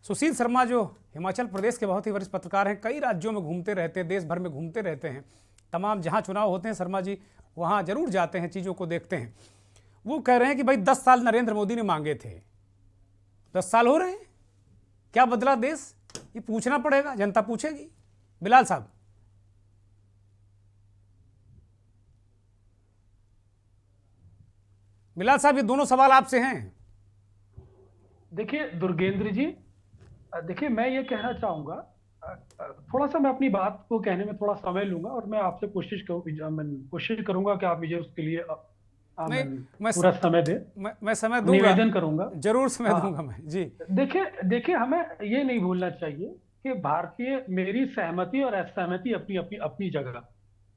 सुशील शर्मा जो हिमाचल प्रदेश के बहुत ही वरिष्ठ पत्रकार हैं, कई राज्यों में घूमते रहते हैं, देश भर में घूमते रहते हैं, तमाम जहाँ चुनाव होते हैं शर्मा जी वहाँ जरूर जाते हैं, चीज़ों को देखते हैं। वो कह रहे हैं कि भाई 10 साल नरेंद्र मोदी ने मांगे थे, 10 साल हो रहे हैं, क्या बदला देश? ये पूछना पड़ेगा, जनता पूछेगी। बिलाल साहब। बिलाल साहब, ये दोनों सवाल आपसे हैं। देखिए दुर्गेंद्र जी, देखिए मैं ये कहना चाहूंगा, थोड़ा सा मैं अपनी बात को कहने में थोड़ा समय लूंगा और मैं आपसे कोशिश करूंगा कि आप मुझे उसके लिए नहीं, मैं पूरा समय दे, मैं समय दूंगा, निवेदन करूंगा, जरूर समय दूंगा मैं जी। देखिए हमें ये नहीं भूलना चाहिए कि भारतीय, मेरी सहमति और असहमति अपनी अपनी अपनी जगह,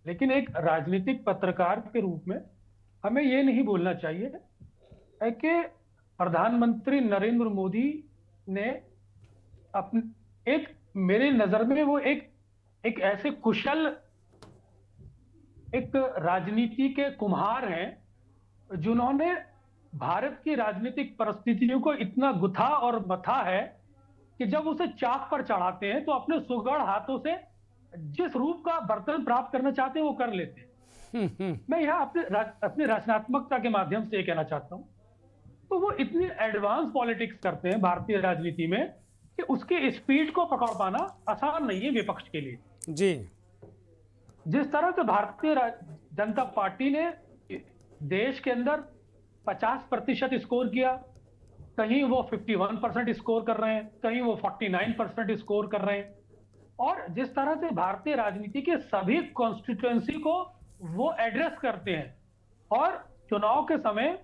लेकिन एक राजनीतिक पत्रकार के रूप में हमें ये नहीं भूलना चाहिए है कि प्रधानमंत्री नरेंद्र मोदी ने मेरे नजर में वो एक ऐसे कुशल एक राजनीति के कुम्हार हैं जिन्होंने भारत की राजनीतिक परिस्थितियों को इतना गुथा और मथा है कि जब उसे चाक पर चढ़ाते हैं तो अपने सुगढ़ हाथों से जिस रूप का बर्तन प्राप्त करना चाहते हैं वो कर लेते हैं। मैं यहाँ अपनी रचनात्मकता के माध्यम से ये कहना चाहता हूँ, तो वो इतनी एडवांस पॉलिटिक्स करते हैं भारतीय राजनीति में कि उसकी स्पीड को पकड़ पाना आसान नहीं है विपक्ष के लिए जी। जिस तरह से भारतीय जनता पार्टी ने देश के अंदर 50% स्कोर किया, कहीं वो 51% स्कोर कर रहे हैं, कहीं वो 49% स्कोर कर रहे हैं, और जिस तरह से भारतीय राजनीति के सभी कॉन्स्टिट्यूएंसी को वो एड्रेस करते हैं, और चुनाव के समय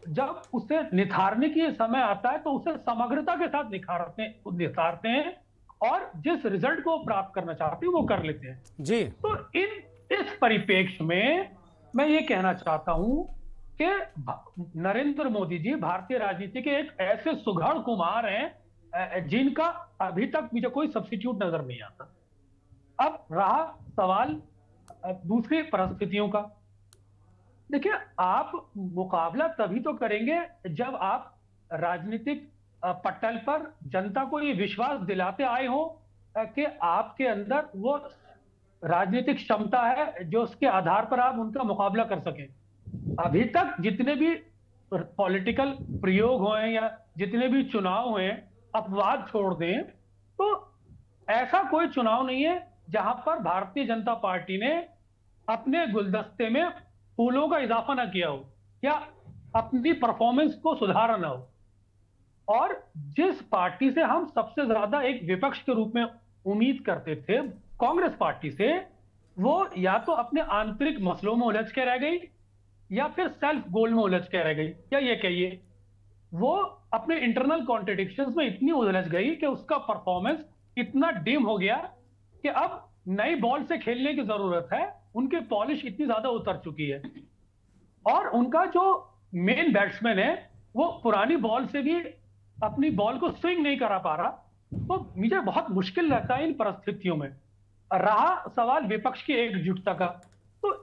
जब उसे निखारने की समय आता है तो उसे समग्रता के साथ निखारते हैं और जिस रिजल्ट को प्राप्त करना चाहते हैं वो कर लेते हैं जी। तो इस परिप्रेक्ष्य में मैं ये कहना चाहता हूं कि नरेंद्र मोदी जी भारतीय राजनीति के एक ऐसे सुघड़ कुम्हार हैं जिनका अभी तक मुझे कोई सब्स्टिट्यूट नजर नहीं आता। अब रहा सवाल दूसरी परिस्थितियों का, देखिए आप मुकाबला तभी तो करेंगे जब आप राजनीतिक पटल पर जनता को ये विश्वास दिलाते आए हो कि आपके अंदर वो राजनीतिक क्षमता है जो उसके आधार पर आप उनका मुकाबला कर सकें। अभी तक जितने भी पॉलिटिकल प्रयोग हुए या जितने भी चुनाव हुए, अपवाद छोड़ दें तो ऐसा कोई चुनाव नहीं है जहां पर भारतीय जनता पार्टी ने अपने गुलदस्ते में फूलों का इजाफा ना किया हो या अपनी परफॉर्मेंस को सुधारा ना हो। और जिस पार्टी से हम सबसे ज्यादा एक विपक्ष के रूप में उम्मीद करते थे, कांग्रेस पार्टी से, वो या तो अपने आंतरिक मसलों में उलझ के रह गई या फिर सेल्फ गोल में उलझ के रह गई, या ये कहिए वो अपने इंटरनल कॉन्ट्रडिक्शंस में इतनी उलझ गई कि उसका परफॉर्मेंस इतना डिम हो गया कि अब नई बॉल से खेलने की जरूरत है। उनकी पॉलिश इतनी ज्यादा उतर चुकी है और उनका जो मेन बैट्समैन है वो पुरानी बॉल से भी अपनी बॉल को स्विंग नहीं करा पा रहा। तो मुझे बहुत मुश्किल लगता है इन परिस्थितियों में। रहा सवाल विपक्ष की एकजुटता का, तो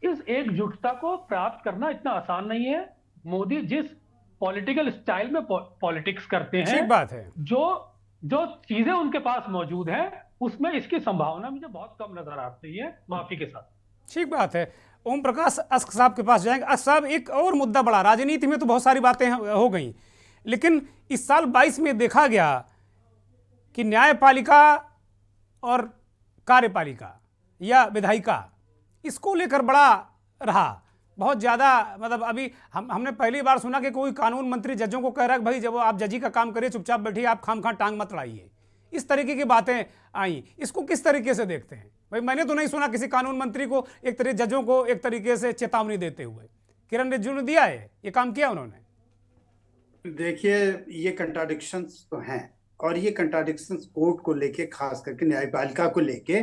इस एकजुटता को प्राप्त करना इतना आसान नहीं है। मोदी जिस पॉलिटिकल स्टाइल में पॉलिटिक्स करते हैं, ठीक बात है, जो चीजें उनके पास मौजूद है उसमें इसकी संभावना मुझे बहुत कम नजर आती है, माफी के साथ। ठीक बात है। ओम प्रकाश अस्क साहब के पास जाएंगे। अस्क साहब, एक और मुद्दा बड़ा, राजनीति में तो बहुत सारी बातें हो गई, लेकिन इस साल 22 में देखा गया कि न्यायपालिका और कार्यपालिका या विधायिका, इसको लेकर बड़ा रहा बहुत ज़्यादा। मतलब अभी हमने पहली बार सुना कि कोई कानून मंत्री जजों को कह रहा है भाई जब आप जजी का काम करिए, चुपचाप बैठिए, आप खामखा टांग मत लड़ाइए। इस तरीके की बातें आई, इसको किस तरीके से देखते हैं? भाई मैंने तो नहीं सुना किसी कानून मंत्री को एक तरीके जजों को एक तरीके से चेतावनी देते हुए। किरण रिजिजू ने दिया है, ये काम किया उन्होंने। देखिए ये कंट्राडिक्शंस तो हैं, और ये कंट्राडिक्शंस कोर्ट को लेके, खास करके न्यायपालिका को लेके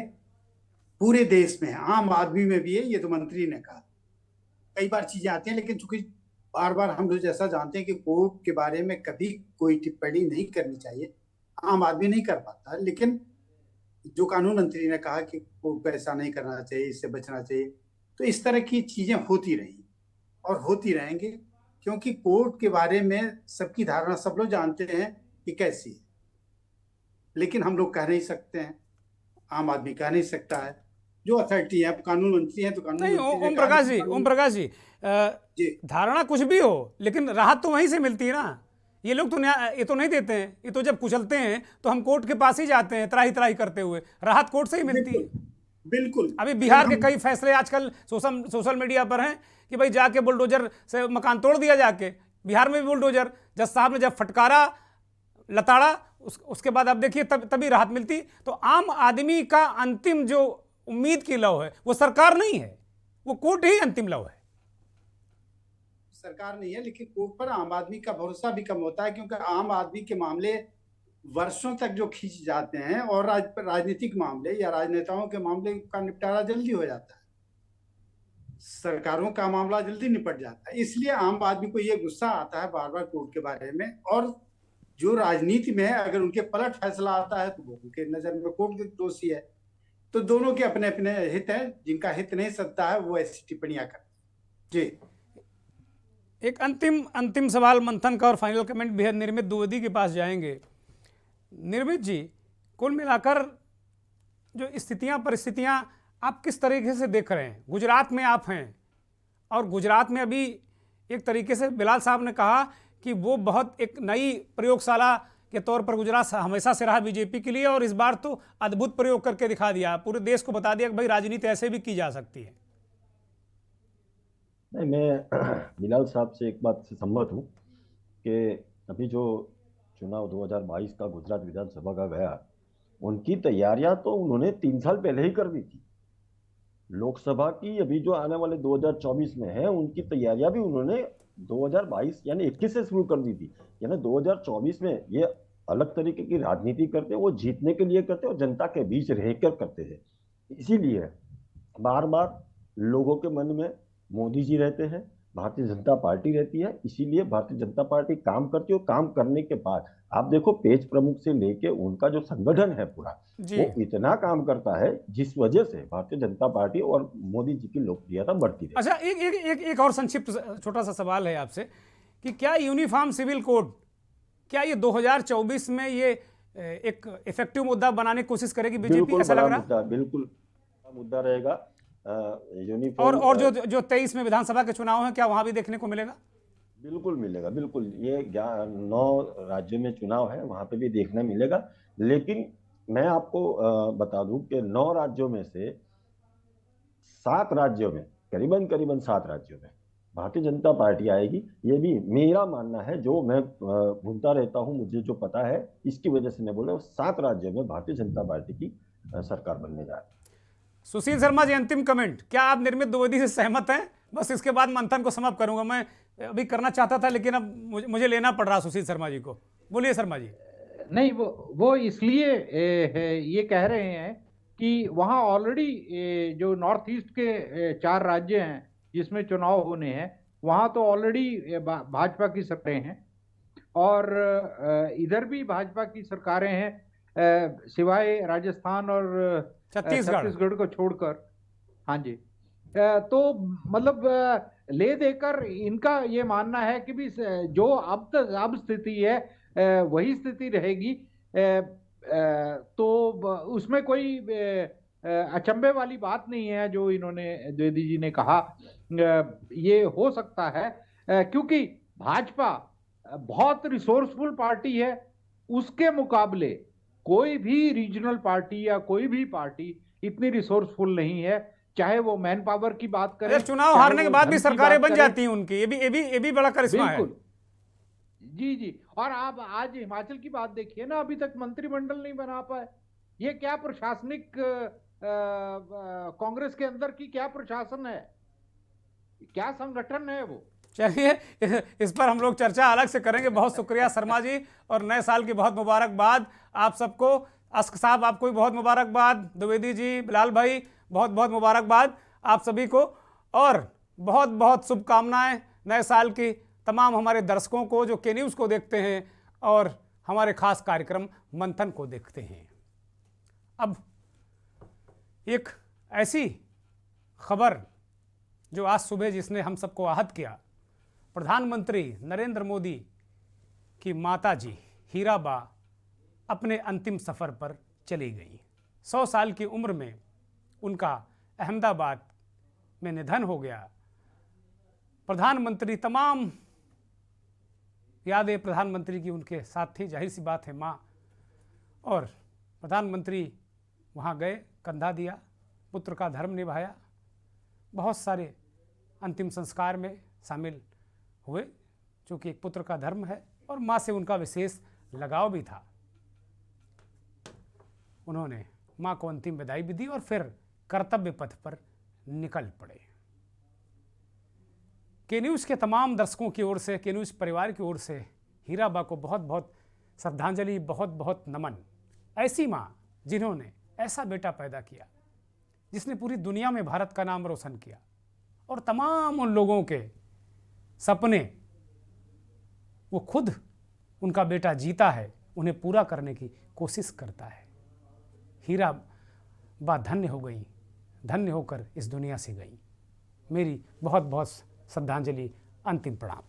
पूरे देश में है, आम आदमी में भी है। ये तो मंत्री ने कहा, कई बार चीजें आती हैं, लेकिन चूंकि बार बार हम लोग जैसा जानते हैं कि कोर्ट के बारे में कभी कोई टिप्पणी नहीं करनी चाहिए, आम आदमी नहीं कर पाता। लेकिन जो कानून मंत्री ने कहा कि कोर्ट को ऐसा नहीं करना चाहिए, इससे बचना चाहिए, तो इस तरह की चीजें होती रही और होती रहेंगी, क्योंकि कोर्ट के बारे में सबकी धारणा सब लोग जानते हैं कि कैसी है, लेकिन हम लोग कह नहीं सकते हैं, आम आदमी कह नहीं सकता है। जो अथॉरिटी है, कानून मंत्री हैं तो कानून नहीं। ओम प्रकाश जी, धारणा कुछ भी हो लेकिन राहत तो वहीं से मिलती है ना। ये लोग तो ये तो नहीं देते हैं, ये तो जब कुचलते हैं तो हम कोर्ट के पास ही जाते हैं त्राही त्राही करते हुए, राहत कोर्ट से ही मिलती है। बिल्कुल। अभी बिहार के कई फैसले आजकल सोशल मीडिया पर हैं कि भाई जाके बुलडोजर से मकान तोड़ दिया, जाके बिहार में भी बुलडोजर, जज साहब ने जब फटकारा, लताड़ा, उसके बाद आप देखिए तभी राहत मिलती। तो आम आदमी का अंतिम जो उम्मीद की लौ है वो सरकार नहीं है, वो कोर्ट ही अंतिम लौ है। सरकार नहीं है, लेकिन कोर्ट पर आम आदमी का भरोसा भी कम होता है, क्योंकि आम आदमी के मामले वर्षों तक जो खींच जाते हैं और राजनीतिक मामले या राजनेताओं के मामले का निपटारा जल्दी हो जाता है, सरकारों का मामला जल्दी निपट जाता है। इसलिए आम आदमी को ये गुस्सा आता है बार बार कोर्ट के बारे में, और जो राजनीति में है अगर उनके पलट फैसला आता है तो वो उनके नजर में कोर्ट दोषी है। तो दोनों के अपने अपने हित हैं, जिनका हित नहीं सकता है वो ऐसी टिप्पणियां करते हैं। जी, एक अंतिम सवाल मंथन का और फाइनल कमेंट भी है। निर्मित द्विवेदी के पास जाएंगे। निर्मित जी, कुल मिलाकर जो स्थितियां परिस्थितियां आप किस तरीके से देख रहे हैं? गुजरात में आप हैं और गुजरात में अभी एक तरीके से बिलाल साहब ने कहा कि वो बहुत एक नई प्रयोगशाला के तौर पर गुजरात हमेशा से रहा बीजेपी के लिए, और इस बार तो अद्भुत प्रयोग करके दिखा दिया, पूरे देश को बता दिया कि भाई राजनीति ऐसे भी की जा सकती है। नहीं, मैं बिलाल साहब से एक बात से सहमत हूँ कि अभी जो चुनाव 2022 का गुजरात विधानसभा का गया, उनकी तैयारियां तो उन्होंने 3 साल पहले ही कर दी थी। लोकसभा की अभी जो आने वाले 2024 में है, उनकी तैयारियां भी उन्होंने 2022 यानी 21 से शुरू कर दी थी। यानी 2024 में ये अलग तरीके की राजनीति करते हैं, वो जीतने के लिए करते हैं और जनता के बीच रहकर करते हैं। इसीलिए बार बार लोगों के मन में मोदी जी रहते हैं, भारतीय जनता पार्टी रहती है। इसीलिए भारतीय जनता पार्टी काम करती है और काम करने के बाद आप देखो पेज प्रमुख से लेके उनका जो संगठन है पूरा, वो इतना काम करता है जिस वजह से भारतीय जनता पार्टी और मोदी जी की लोकप्रियता बढ़ती है। अच्छा, एक और संक्षिप्त छोटा सा सवाल है आपसे कि क्या यूनिफॉर्म सिविल कोड, क्या ये 2024 में ये एक इफेक्टिव मुद्दा बनाने की कोशिश करेगी बीजेपी? ऐसा लग रहा है बिल्कुल मुद्दा रहेगा। और जो 23 में विधानसभा के चुनाव हैं, क्या वहां भी देखने को मिलेगा? बिल्कुल मिलेगा, बिल्कुल। ये 9 राज्यों में चुनाव है, वहां पे भी देखने मिलेगा। लेकिन मैं आपको बता दूं कि 9 राज्यों में से 7 राज्यों में, करीबन 7 राज्यों में भारतीय जनता पार्टी आएगी। ये भी मेरा मानना है, जो मैं घूमता रहता हूं, मुझे जो पता है, इसकी वजह से मैं बोल रहा हूं 7 राज्यों में भारतीय जनता पार्टी की सरकार बनने जा रही है। सुशील शर्मा जी, अंतिम कमेंट, क्या आप निर्मित द्विवेदी से सहमत हैं? बस इसके बाद मंथन को समाप्त करूंगा। मैं अभी करना चाहता था लेकिन अब मुझे लेना पड़ रहा सुशील शर्मा जी को। बोलिए शर्मा जी। नहीं, वो इसलिए ये कह रहे हैं कि वहाँ ऑलरेडी जो नॉर्थ ईस्ट के 4 राज्य हैं जिसमें चुनाव होने हैं, वहाँ तो ऑलरेडी भाजपा की सरकारें हैं, और इधर भी भाजपा की सरकारें हैं, सिवाय राजस्थान और छत्तीसगढ़ को छोड़कर। हाँ जी, तो मतलब ले देकर इनका ये मानना है कि भी जो अब स्थिति है वही स्थिति रहेगी। तो उसमें कोई अचंभे वाली बात नहीं है जो इन्होंने द्विवेदी जी ने कहा। ये हो सकता है क्योंकि भाजपा बहुत रिसोर्सफुल पार्टी है, उसके मुकाबले कोई भी रीजनल पार्टी या कोई भी पार्टी इतनी रिसोर्सफुल नहीं है। चाहे वो मैन पावर की बात करें, चुनाव हारने के बाद भी सरकारें बन जाती हैं उनकी, ये भी बड़ा करिश्मा है। जी। और आप आज हिमाचल की बात देखिए ना, अभी तक मंत्रिमंडल नहीं बना पाए। ये क्या प्रशासनिक कांग्रेस के अंदर की क्या प्रशासन है, क्या संगठन है वो? चलिए, इस पर हम लोग चर्चा अलग से करेंगे। बहुत शुक्रिया शर्मा जी, और नए साल की बहुत मुबारकबाद आप सबको। अस्क साहब, आपको भी बहुत मुबारकबाद। द्विवेदी जी, बिलाल भाई, बहुत बहुत मुबारकबाद आप सभी को, और बहुत बहुत शुभकामनाएं नए साल की तमाम हमारे दर्शकों को जो के न्यूज़ को देखते हैं और हमारे खास कार्यक्रम मंथन को देखते हैं। अब एक ऐसी खबर जो आज सुबह जिसने हम सबको आहत किया, प्रधानमंत्री नरेंद्र मोदी की माताजी हीराबा अपने अंतिम सफ़र पर चली गई। 100 साल की उम्र में उनका अहमदाबाद में निधन हो गया। प्रधानमंत्री, तमाम यादें प्रधानमंत्री की उनके साथ थी, जाहिर सी बात है माँ, और प्रधानमंत्री वहाँ गए, कंधा दिया, पुत्र का धर्म निभाया, बहुत सारे अंतिम संस्कार में शामिल हुए, चूँकि एक पुत्र का धर्म है और माँ से उनका विशेष लगाव भी था। उन्होंने माँ को अंतिम विदाई भी दी और फिर कर्तव्य पथ पर निकल पड़े। के न्यूज़ के तमाम दर्शकों की ओर से, के न्यूज़ परिवार की ओर से हीरा बा को बहुत बहुत श्रद्धांजलि, बहुत बहुत नमन। ऐसी माँ जिन्होंने ऐसा बेटा पैदा किया जिसने पूरी दुनिया में भारत का नाम रोशन किया, और तमाम उन लोगों के सपने वो खुद उनका बेटा जीता है, उन्हें पूरा करने की कोशिश करता है। हीरा बा धन्य हो गई, धन्य होकर इस दुनिया से गई। मेरी बहुत बहुत श्रद्धांजलि, अंतिम प्रणाम।